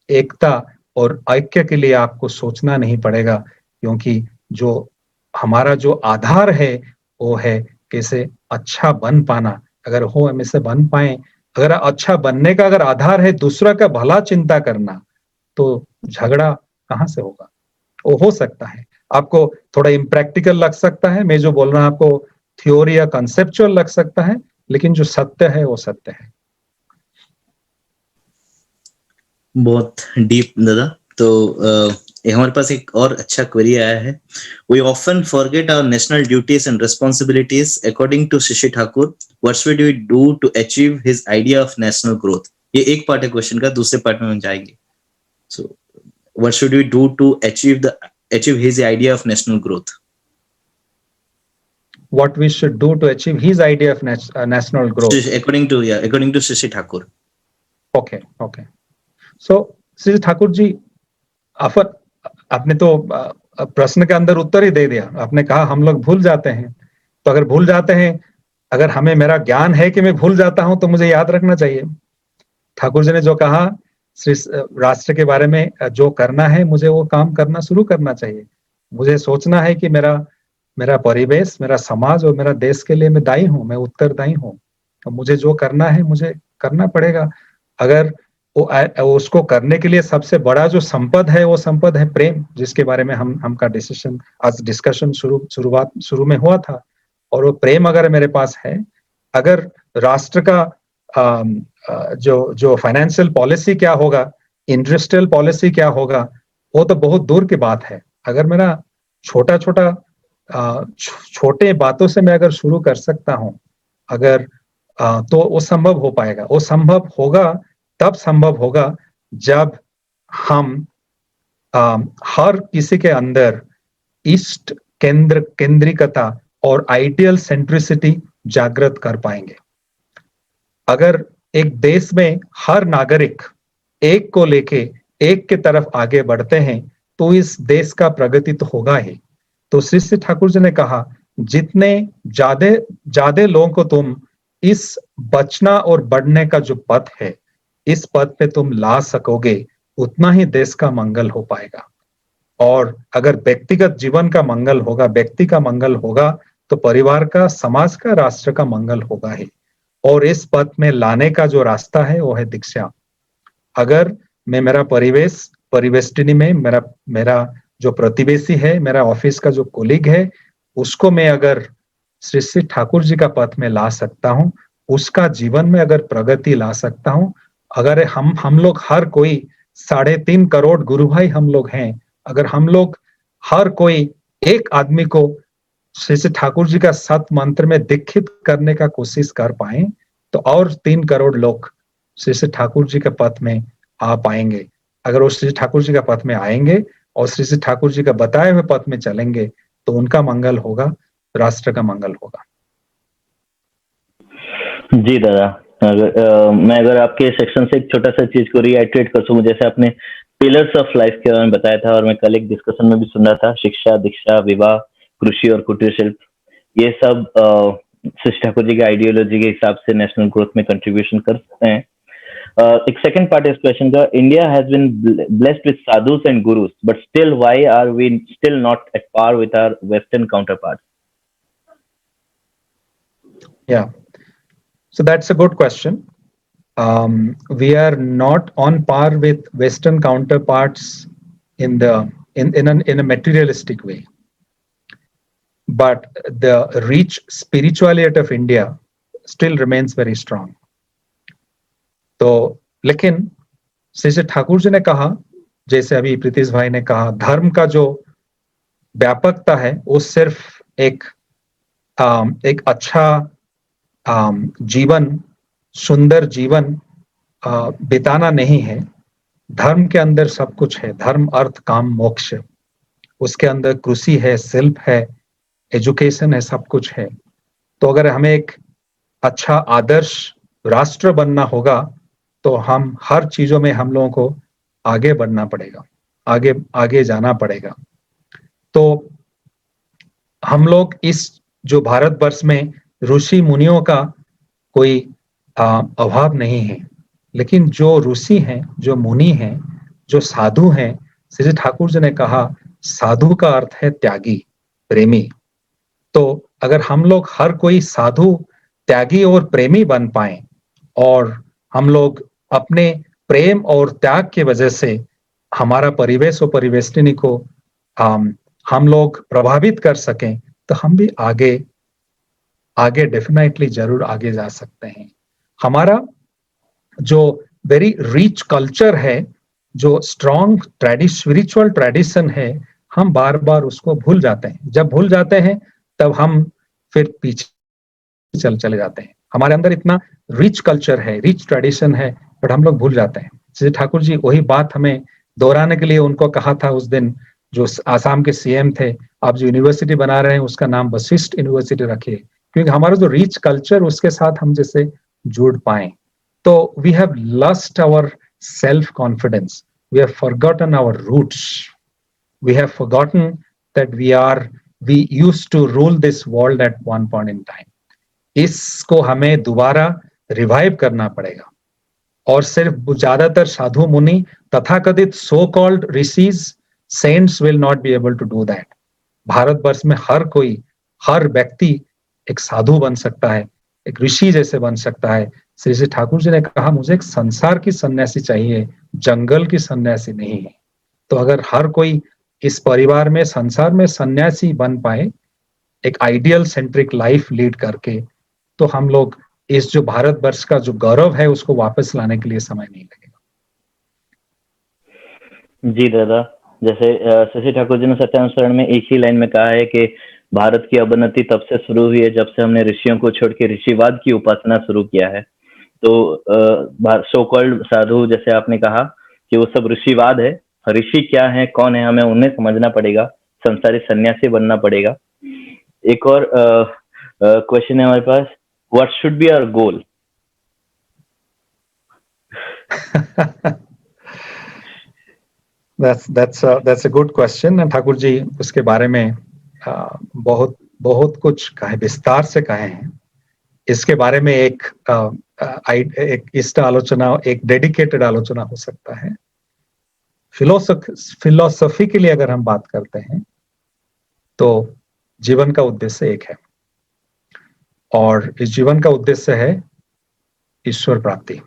Speaker 1: एकता और ऐक्य के लिए आपको सोचना नहीं पड़ेगा, क्योंकि जो हमारा जो आधार है वो है कैसे अच्छा बन पाना। अगर हो हम ऐसे बन पाए, अगर अच्छा बनने का अगर आधार है दूसरा का भला चिंता करना, तो झगड़ा कहां से होगा? वो हो सकता है आपको थोड़ा इम्प्रैक्टिकल लग सकता है, मैं जो बोल रहा हूं आपको थ्योरी या कंसेप्चुअल लग सकता है, लेकिन जो सत्य है वो सत्य है।
Speaker 4: बहुत डीप दादा। तो हमारे पास एक और अच्छा क्वेरी आया है। We often forget our national duties and responsibilities according to Shashi Thakur, what should we do to achieve his idea of national growth? ये एक पार्ट है क्वेश्चन का, दूसरे पार्ट में हम जाएंगे। So what should we do to achieve his idea of national growth?
Speaker 1: What we should do to achieve his idea of national growth
Speaker 4: according to Shashi Thakur.
Speaker 1: Okay. So Shri Thakur ji, आपने तो प्रश्न के अंदर उत्तर ही दे दिया। आपने कहा हम लोग भूल जाते हैं, तो अगर भूल जाते हैं, अगर हमें मेरा ज्ञान है कि मैं भूल जाता हूं, तो मुझे याद रखना चाहिए। ठाकुर जी ने जो कहा राष्ट्र के बारे में जो करना है, मुझे वो काम करना शुरू करना चाहिए। मुझे सोचना है कि मेरा परिवेश, मेरा समाज और मेरा देश के लिए मैं दायी हूँ, मैं उत्तरदायी हूँ, तो मुझे जो करना है मुझे करना पड़ेगा। अगर वो उसको करने के लिए सबसे बड़ा जो संपद है वो संपद है प्रेम, जिसके बारे में हमका डिस्कशन शुरू में हुआ था। और वो प्रेम अगर मेरे पास है, अगर राष्ट्र का जो फाइनेंशियल पॉलिसी क्या होगा, इंडस्ट्रियल पॉलिसी क्या होगा, वो तो बहुत दूर की बात है। अगर मेरा छोटे बातों से मैं अगर शुरू कर सकता हूं, अगर तो वो संभव हो पाएगा। वो संभव होगा तब संभव होगा जब हम हर किसी के अंदर इष्ट केंद्रिकता और आइडियल सेंट्रिसिटी जागृत कर पाएंगे। अगर एक देश में हर नागरिक एक को लेके एक के तरफ आगे बढ़ते हैं, तो इस देश का प्रगति तो होगा ही। तो श्री ठाकुर जी ने कहा, जितने ज्यादा लोगों को तुम इस बचना और बढ़ने का जो पथ है, इस पथ पे तुम ला सकोगे, उतना ही देश का मंगल हो पाएगा। और अगर व्यक्तिगत जीवन का मंगल होगा, व्यक्ति का मंगल होगा, तो परिवार का, समाज का, राष्ट्र का मंगल होगा ही। और इस पथ में लाने का जो रास्ता है वो है दीक्षा। अगर मैं मेरा परिवेष्टिनी में मेरा जो प्रतिवेशी है, मेरा ऑफिस का जो कोलीग है, उसको मैं अगर श्री ठाकुर जी का पथ में ला सकता हूँ, उसका जीवन में अगर प्रगति ला सकता हूँ, अगर हम लोग हर कोई 3.5 करोड़ गुरु भाई हम लोग हैं, अगर हम लोग हर कोई एक आदमी को श्री ठाकुर जी का सत मंत्र में दीक्षित करने का कोशिश कर पाए, तो और 3 करोड़ लोग श्री ठाकुर जी के पथ में आ पाएंगे। अगर वो श्री ठाकुर जी का पथ में आएंगे और श्री ठाकुर जी का बताए हुए पथ में चलेंगे, तो उनका मंगल होगा, राष्ट्र का मंगल होगा।
Speaker 3: जी दादा, मैं अगर आपके सेक्शन से एक छोटा सा चीज को रिएट्रेट कर सकूं, जैसे आपने पिलर्स ऑफ लाइफ के बारे में बताया था, और मैं कल एक डिस्कशन में भी सुन रहा था, शिक्षा, दीक्षा, विवाह, कृषि और कुटीर शिल्प, ये सब शिव ठाकुर जी के आइडियोलॉजी के हिसाब से नेशनल ग्रोथ में कंट्रीब्यूशन कर सकते हैं। एक सेकंड पार्ट इस क्वेश्चन का, India has been blessed with sadhus and gurus, but still why are we still not at par with our western counterparts?
Speaker 1: Yeah, so that's a good question. We are not on par with Western counterparts in a materialistic way, but the rich spirituality of India still remains very strong. तो लेकिन श्री ठाकुर जी ने कहा, जैसे अभी प्रीतिश भाई ने कहा, धर्म का जो व्यापकता है वो सिर्फ एक अच्छा जीवन, सुंदर जीवन बिताना नहीं है। धर्म के अंदर सब कुछ है, धर्म अर्थ काम मोक्ष, उसके अंदर कृषि है, शिल्प है, एजुकेशन है, सब कुछ है। तो अगर हमें एक अच्छा आदर्श राष्ट्र बनना होगा तो हम हर चीजों में हम लोगों को आगे बढ़ना पड़ेगा, आगे जाना पड़ेगा। तो हम लोग इस जो भारतवर्ष में ऋषि मुनियों का कोई अभाव नहीं है, लेकिन जो ऋषि हैं, जो मुनि हैं, जो साधु हैं, श्री ठाकुर जी ने कहा साधु का अर्थ है त्यागी, प्रेमी। तो अगर हम लोग हर कोई साधु, त्यागी और प्रेमी बन पाए और हम लोग अपने प्रेम और त्याग की वजह से हमारा परिवेश और परिवेष्टिनी को हम लोग प्रभावित कर सकें, तो हम भी आगे डेफिनेटली जरूर आगे जा सकते हैं। हमारा जो वेरी रिच कल्चर है, जो स्ट्रॉन्ग स्पिरिचुअल ट्रेडिशन है, हम बार बार उसको भूल जाते हैं। जब भूल जाते हैं तब हम फिर पीछे चले जाते हैं। हमारे अंदर इतना रिच कल्चर है, रिच ट्रेडिशन है, बट हम लोग भूल जाते हैं। श्री ठाकुर जी वही बात हमें दोहराने के लिए उनको कहा था उस दिन, जो आसाम के सीएम थे, आप जो यूनिवर्सिटी बना रहे हैं उसका नाम वशिष्ठ यूनिवर्सिटी रखिए, क्योंकि हमारा जो रिच कल्चर उसके साथ हम जैसे जुड़ पाए। तो we have lost our self confidence, we have forgotten our roots, we have forgotten that we used to rule this world at one point in time. इसको हमें दोबारा रिवाइव करना पड़ेगा। और सिर्फ ज्यादातर साधु मुनि, तथाकथित so called rishis, saints will not be able to do that. Bharatvarsh में हर व्यक्ति एक साधु बन सकता है, एक ऋषि जैसे बन सकता है। श्री ठाकुर जी ने कहा मुझे एक संसार की सन्यासी चाहिए, जंगल की सन्यासी नहीं है। तो अगर हर कोई इस परिवार में, संसार में सन्यासी बन पाए, एक आइडियल सेंट्रिक लाइफ लीड करके, तो हम लोग इस जो भारतवर्ष का जो गौरव है उसको वापस लाने के लिए समय नहीं लगेगा।
Speaker 3: जी दादा, जैसे शशि ठाकुर जी ने सत्यानुसरण में एक ही लाइन में कहा है कि भारत की अवनति तब से शुरू हुई है जब से हमने ऋषियों को छोड़ के ऋषिवाद की उपासना शुरू किया है। तो सो कॉल्ड साधु, जैसे आपने कहा कि वो सब ऋषिवाद है। ऋषि क्या है, कौन है, हमें उन्हें समझना पड़ेगा, संसारी सन्यासी बनना पड़ेगा। एक और क्वेश्चन है हमारे पास, what should be our goal?
Speaker 1: That's a good question, and Thakur ji उसके बारे में बहुत कुछ कहे, विस्तार से कहे हैं। इसके बारे में एक आलोचना, एक डेडिकेटेड आलोचना हो सकता है। फिलोसॉफिकली अगर हम बात करते हैं तो जीवन का उद्देश्य एक है, और इस जीवन का उद्देश्य है ईश्वर प्राप्ति।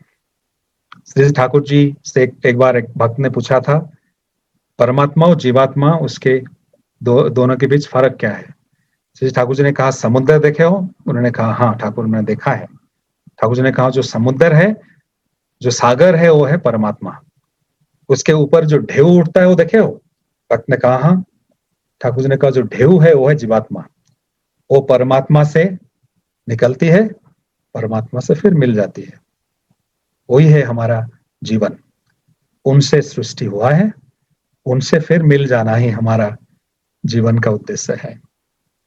Speaker 1: श्री ठाकुर जी से एक बार एक भक्त ने पूछा था, परमात्मा और जीवात्मा, उसके दोनों के बीच फर्क क्या है? श्री ठाकुर जी ने कहा समुद्र देखे हो? उन्होंने कहा हाँ ठाकुर मैंने देखा है। ठाकुर जी ने कहा जो समुद्र है, जो सागर है, वो है परमात्मा। उसके ऊपर जो ढेउ उठता है वो देखे हो? भक्त ने कहा हाँ। ठाकुर जी ने कहा जो ढेउ है वो है जीवात्मा, वो परमात्मा से निकलती है, परमात्मा से फिर मिल जाती है। वही है हमारा जीवन। उनसे सृष्टि हुआ है, उनसे फिर मिल जाना ही हमारा जीवन का उद्देश्य है।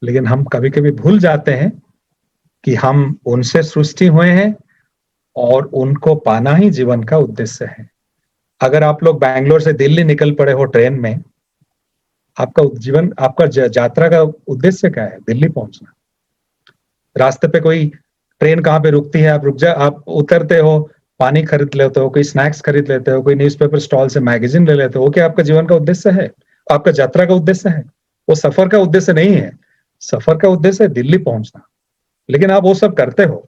Speaker 1: लेकिन हम कभी कभी भूल जाते हैं कि हम उनसे सृष्टि हुए हैं और उनको पाना ही जीवन का उद्देश्य है। अगर आप लोग बैंगलोर से दिल्ली निकल पड़े हो ट्रेन में, आपका जीवन, आपका यात्रा का उद्देश्य क्या है? दिल्ली पहुंचना। रास्ते पे कोई ट्रेन कहाँ पे रुकती है, आप उतरते हो, पानी खरीद लेते हो, कोई स्नैक्स खरीद लेते हो, कोई न्यूज़पेपर स्टॉल से मैगजीन ले लेते हो, वो क्या आपका जीवन का उद्देश्य है? आपका यात्रा का उद्देश्य है? वो सफर का उद्देश्य नहीं है। सफर का उद्देश्य है दिल्ली पहुंचना। लेकिन आप वो सब करते हो।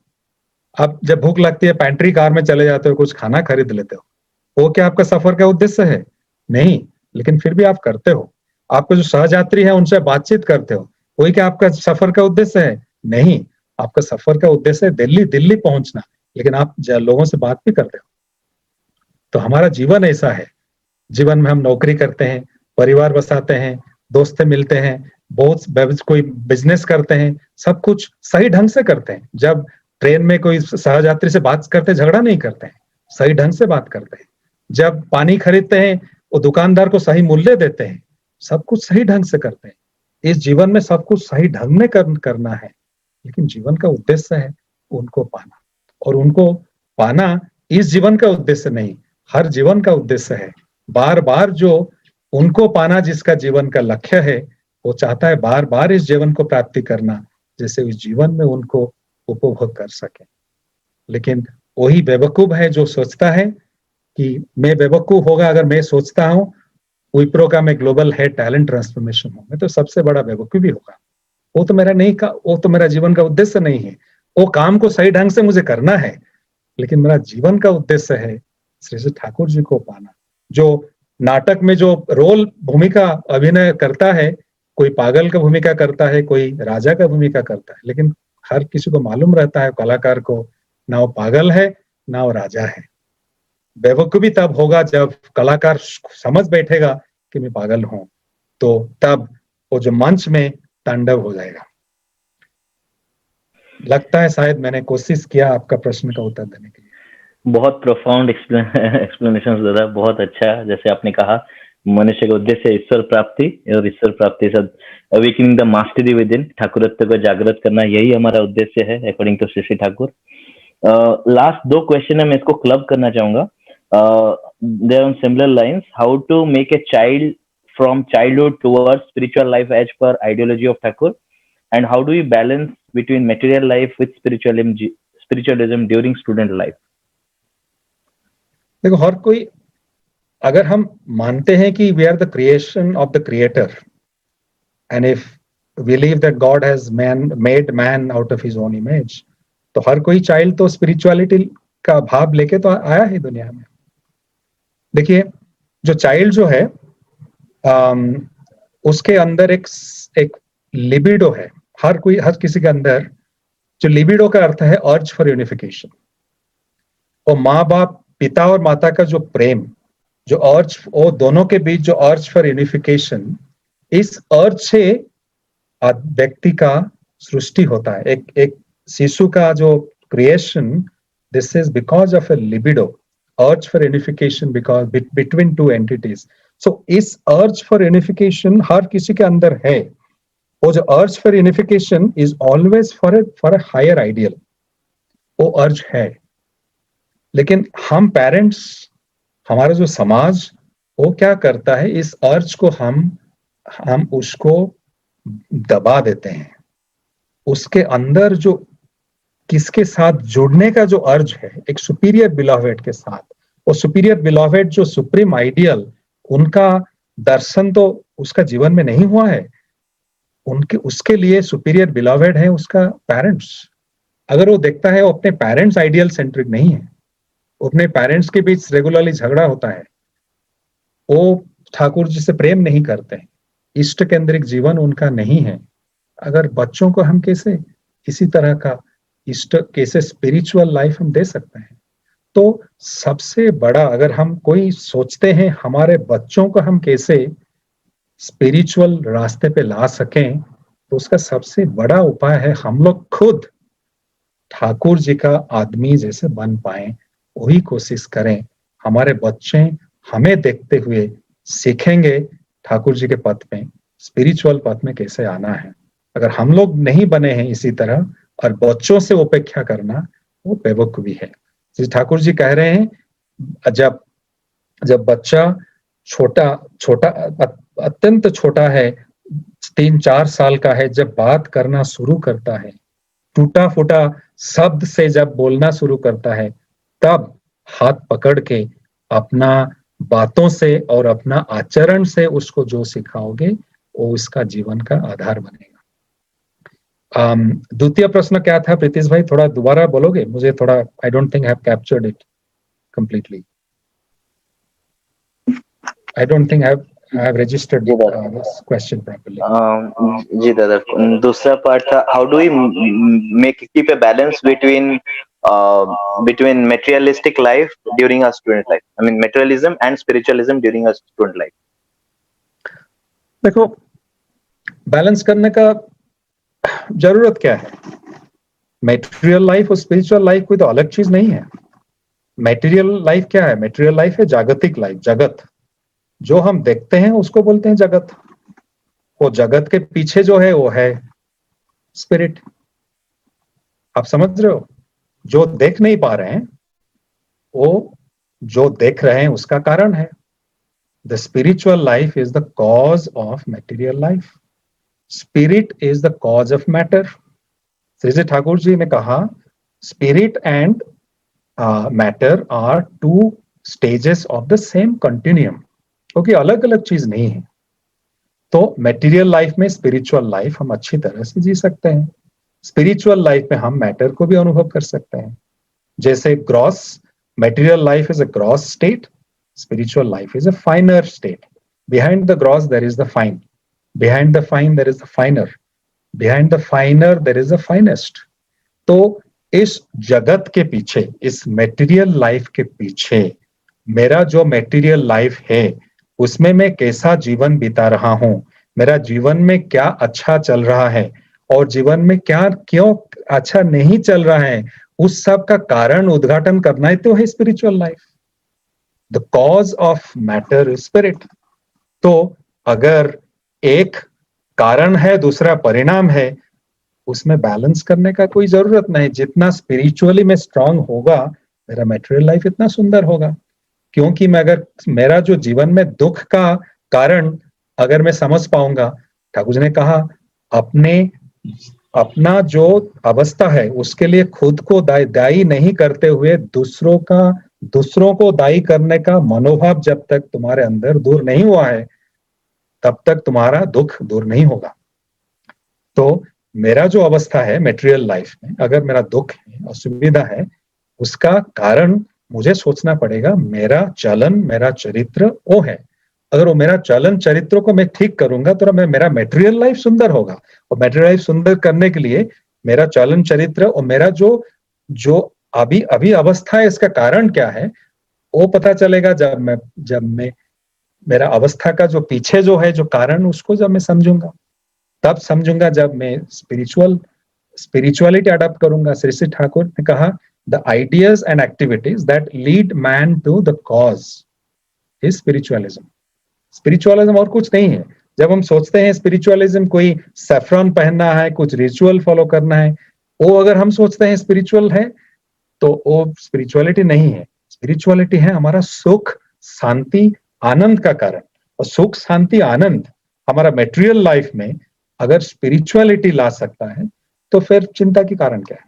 Speaker 1: आप जब भूख लगती है पैंट्री कार में चले जाते हो, कुछ खाना खरीद लेते हो, वो क्या आपका सफर का उद्देश्य है? नहीं, लेकिन फिर भी आप करते हो। आपके जो सहयात्री है उनसे बातचीत करते हो, वही क्या आपका सफर का उद्देश्य है? नहीं, आपका सफर का उद्देश्य है दिल्ली पहुंचना, लेकिन आप लोगों से बात भी करते हो। तो हमारा जीवन ऐसा है। जीवन में हम नौकरी करते हैं, परिवार बसाते हैं, दोस्त से मिलते हैं, बहुत कोई बिजनेस करते हैं, सब कुछ सही ढंग से करते हैं। जब ट्रेन में कोई सहयात्री से बात करते, झगड़ा नहीं करते हैं, सही ढंग से बात करते हैं। जब पानी खरीदते हैं, वो दुकानदार को सही मूल्य देते हैं, सब कुछ सही ढंग से करते हैं। इस जीवन में सब कुछ सही ढंग में करना है, लेकिन जीवन का उद्देश्य है उनको पाना, और उनको पाना इस जीवन का उद्देश्य नहीं, हर जीवन का उद्देश्य है। बार बार जो उनको पाना जिसका जीवन का लक्ष्य है, वो चाहता है बार बार इस जीवन को प्राप्ति करना, जैसे इस जीवन में उनको उपभोग कर सके। लेकिन वही बेवकूफ है जो सोचता है कि मैं बेवकूफ होगा अगर मैं सोचता हूं विप्रो का मैं ग्लोबल हेड टैलेंट ट्रांसफॉर्मेशन हूं, मैं तो सबसे बड़ा बेवकूफ भी होगा। वो तो मेरा जीवन का उद्देश्य नहीं है। वो काम को सही ढंग से मुझे करना है, लेकिन मेरा जीवन का उद्देश्य है श्री श्री ठाकुर जी को पाना। जो नाटक में जो रोल भूमिका अभिनय करता है, कोई पागल का भूमिका करता है, कोई राजा का भूमिका करता है, लेकिन हर किसी को मालूम रहता है कलाकार को, ना वो पागल है ना वो राजा है। बेवकूफी तब होगा जब कलाकार समझ बैठेगा कि मैं पागल हूं, तो तब वो जो मंच में तांडव हो जाएगा। लगता है शायद मैंने कोशिश किया आपका प्रश्न का उत्तर देने के लिए।
Speaker 3: बहुत प्रोफाउंड एक्सप्लेनेशन दादा, बहुत अच्छा। जैसे आपने कहा मनुष्य का उद्देश्य ईश्वर प्राप्ति, और ईश्वर प्राप्ति सब awakening the mastery within, ठाकुरत्व को जागृत करना, यही हमारा उद्देश्य है according to Shri Thakur. Last 2 question है, मैं इसको क्लब करना चाहूंगा। They are on similar lines. How to make a child from childhood towards spiritual life as per ideology of Thakur, and how do you balance between material life with spiritualism during student life?
Speaker 1: देखो, हर कोई, अगर हम मानते हैं कि we are the creation of the creator, and if believe that God has made man out of his own image, तो हर कोई चाइल्ड तो स्पिरिचुअलिटी का भाव लेके तो आया है दुनिया में। देखिए, जो चाइल्ड जो है उसके अंदर एक लिबिडो है। हर किसी के अंदर जो लिबिडो का अर्थ है अर्ज फॉर यूनिफिकेशन। और माँ बाप, पिता और माता का जो प्रेम, जो अर्ज, वो दोनों के बीच जो अर्ज फॉर यूनिफिकेशन, इस अर्ज से व्यक्ति का सृष्टि होता है। एक शिशु का जो creation, this is because of a libido, urge for unification because between 2 entities. So इस अर्ज फॉर यूनिफिकेशन हर किसी के अंदर है। वो जो urge for unification is always for a higher ideal, वो अर्ज है। लेकिन हम पेरेंट्स, हमारा जो समाज, वो क्या करता है, इस अर्ज को हम उसको दबा देते हैं। उसके अंदर जो किसके साथ जुड़ने का जो अर्ज है, एक सुपीरियर बिलोवेड के साथ, वो सुपीरियर बिलोवेड जो सुप्रीम आइडियल, उनका दर्शन तो उसका जीवन में नहीं हुआ है। उसके लिए सुपीरियर बिलोवेड है उसका पेरेंट्स। अगर वो देखता है वो अपने पेरेंट्स आइडियल सेंट्रिक नहीं है, अपने पेरेंट्स के बीच रेगुलरली झगड़ा होता है, वो ठाकुर जी से प्रेम नहीं करते हैं, इष्ट केंद्रिक जीवन उनका नहीं है। अगर बच्चों को हम कैसे इसी तरह का कैसे स्पिरिचुअल लाइफ हम दे सकते हैं? तो सबसे बड़ा, अगर हम कोई सोचते हैं हमारे बच्चों को हम कैसे स्पिरिचुअल रास्ते पे ला सकें, तो उसका सबसे बड़ा उपाय है हम लोग खुद ठाकुर जी का आदमी जैसे बन पाए, वही कोशिश करें। हमारे बच्चे हमें देखते हुए सीखेंगे ठाकुर जी के पथ में, स्पिरिचुअल पथ में कैसे आना है। अगर हम लोग नहीं बने हैं इसी तरह, और बच्चों से उपेक्षा करना, वो बेवकूफी है। ठाकुर जी कह रहे हैं, जब जब बच्चा छोटा छोटा अत्यंत छोटा है, 3-4 साल का है, जब बात करना शुरू करता है, टूटा फूटा शब्द से जब बोलना शुरू करता है, तब हाथ पकड़ के अपना बातों से और अपना आचरण से उसको जो सिखाओगे वो उसका जीवन का आधार बनेगा। द्वितीय प्रश्न क्या था प्रीतिश भाई, थोड़ा दोबारा बोलोगे? मुझे थोड़ा I don't think I have captured it completely. I don't think I have registered this question properly.
Speaker 3: जी दादा, दूसरा पार्ट था, how do we make keep a balance between materialistic life during our student life? I mean materialism and spiritualism during our student life.
Speaker 1: देखो, बैलेंस करने का जरूरत क्या है? मेटेरियल लाइफ और स्पिरिचुअल लाइफ कोई तो अलग चीज नहीं है। मेटेरियल लाइफ क्या है? मेटेरियल लाइफ है जागतिक लाइफ, जगत जो हम देखते हैं उसको बोलते हैं जगत। वो जगत के पीछे जो है वो है स्पिरिट। आप समझ रहे हो? जो देख नहीं पा रहे हैं वो जो देख रहे हैं उसका कारण है। The spiritual life is the cause of material life, spirit is the cause of matter. Shri ji Thakur ji ने कहा spirit and matter are two stages of the same continuum, क्योंकि अलग अलग चीज नहीं है। तो मटेरियल लाइफ में स्पिरिचुअल लाइफ हम अच्छी तरह से जी सकते हैं। स्पिरिचुअल लाइफ में हम मैटर को भी अनुभव कर सकते हैं। जैसे gross material life is a gross state, spiritual life is a finer state. Behind the gross there is the fine, behind the fine there is the finer, behind the finer there is the finest. तो इस जगत के पीछे, इस मटेरियल लाइफ के पीछे मेरा जो मटेरियल लाइफ है उसमें मैं कैसा जीवन बिता रहा हूं, मेरा जीवन में क्या अच्छा चल रहा है और जीवन में क्या क्यों अच्छा नहीं चल रहा है, उस सब का कारण उद्घाटन करना ही तो है spiritual life. The cause of matter is spirit. तो अगर एक कारण है दूसरा परिणाम है, उसमें बैलेंस करने का कोई जरूरत नहीं। जितना स्पिरिचुअली में स्ट्रांग होगा मेरा मटेरियल लाइफ इतना सुंदर होगा। क्योंकि मैं अगर मेरा जो जीवन में दुख का कारण अगर मैं समझ पाऊंगा, ठाकुर जी ने कहा अपना जो अवस्था है उसके लिए खुद को दायी नहीं करते हुए दूसरों को दायी करने का मनोभाव जब तक तुम्हारे अंदर दूर नहीं हुआ है तब तक तुम्हारा दुख दूर नहीं होगा। तो मेरा जो अवस्था है मटेरियल लाइफ में, अगर मेरा दुख है, असुविधा है, उसका कारण मुझे सोचना पड़ेगा मेरा चलन, मेरा चरित्र वो है। अगर वो मेरा चलन चरित्र को मैं ठीक करूंगा तो मेरा मटेरियल लाइफ सुंदर होगा। और मटेरियल लाइफ सुंदर करने के लिए मेरा चलन चरित्र और मेरा जो अभी अवस्था है इसका कारण क्या है वो पता चलेगा जब मैं मेरा अवस्था का जो पीछे जो है जो कारण उसको जब मैं समझूंगा, तब समझूंगा जब मैं स्पिरिचुअलिटी अडॉप्ट करूंगा। श्री ठाकुर ने कहा the ideas and activities that lead man to the cause is spiritualism. Spiritualism और कुछ नहीं है। जब हम सोचते हैं स्पिरिचुअलिज्म कोई सैफ्रॉन पहनना है, कुछ रिचुअल फॉलो करना है, वो अगर हम सोचते हैं स्पिरिचुअल है तो वो स्पिरिचुअलिटी नहीं है। स्पिरिचुअलिटी है हमारा सुख शांति आनंद का कारण। और सुख शांति आनंद हमारा मटेरियल लाइफ में अगर स्पिरिचुअलिटी ला सकता है तो फिर चिंता की कारण क्या है?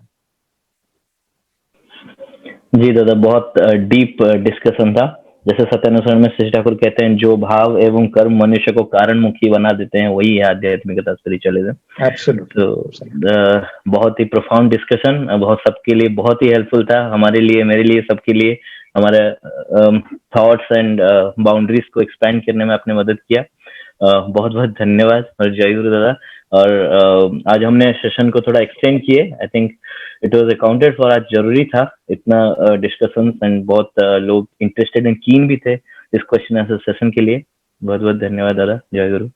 Speaker 3: जी दादा, बहुत डीप डिस्कशन था। जैसे सत्यानुसरण में श्री ठाकुर कहते हैं जो भाव एवं कर्म मनुष्य को कारण मुखी बना देते हैं वही है आध्यात्मिकता, स्पिरिचुअलिज्म।
Speaker 1: एब्सोल्युटली।
Speaker 3: तो बहुत ही प्रोफाउंड डिस्कशन, बहुत सबके लिए बहुत ही हेल्पफुल था, हमारे लिए, मेरे लिए, सबके लिए। हमारे थॉट्स एंड बाउंड्रीज को एक्सपैंड करने में आपने मदद किया। बहुत बहुत धन्यवाद और जय गुरु दादा। और आज हमने सेशन को थोड़ा एक्सटेंड किए। I think it was accounted for, आज जरूरी था इतना डिस्कशन एंड बहुत लोग इंटरेस्टेड एंड कीन भी थे इस क्वेश्चन आंसर सेशन के लिए। बहुत बहुत धन्यवाद दादा, जय गुरु।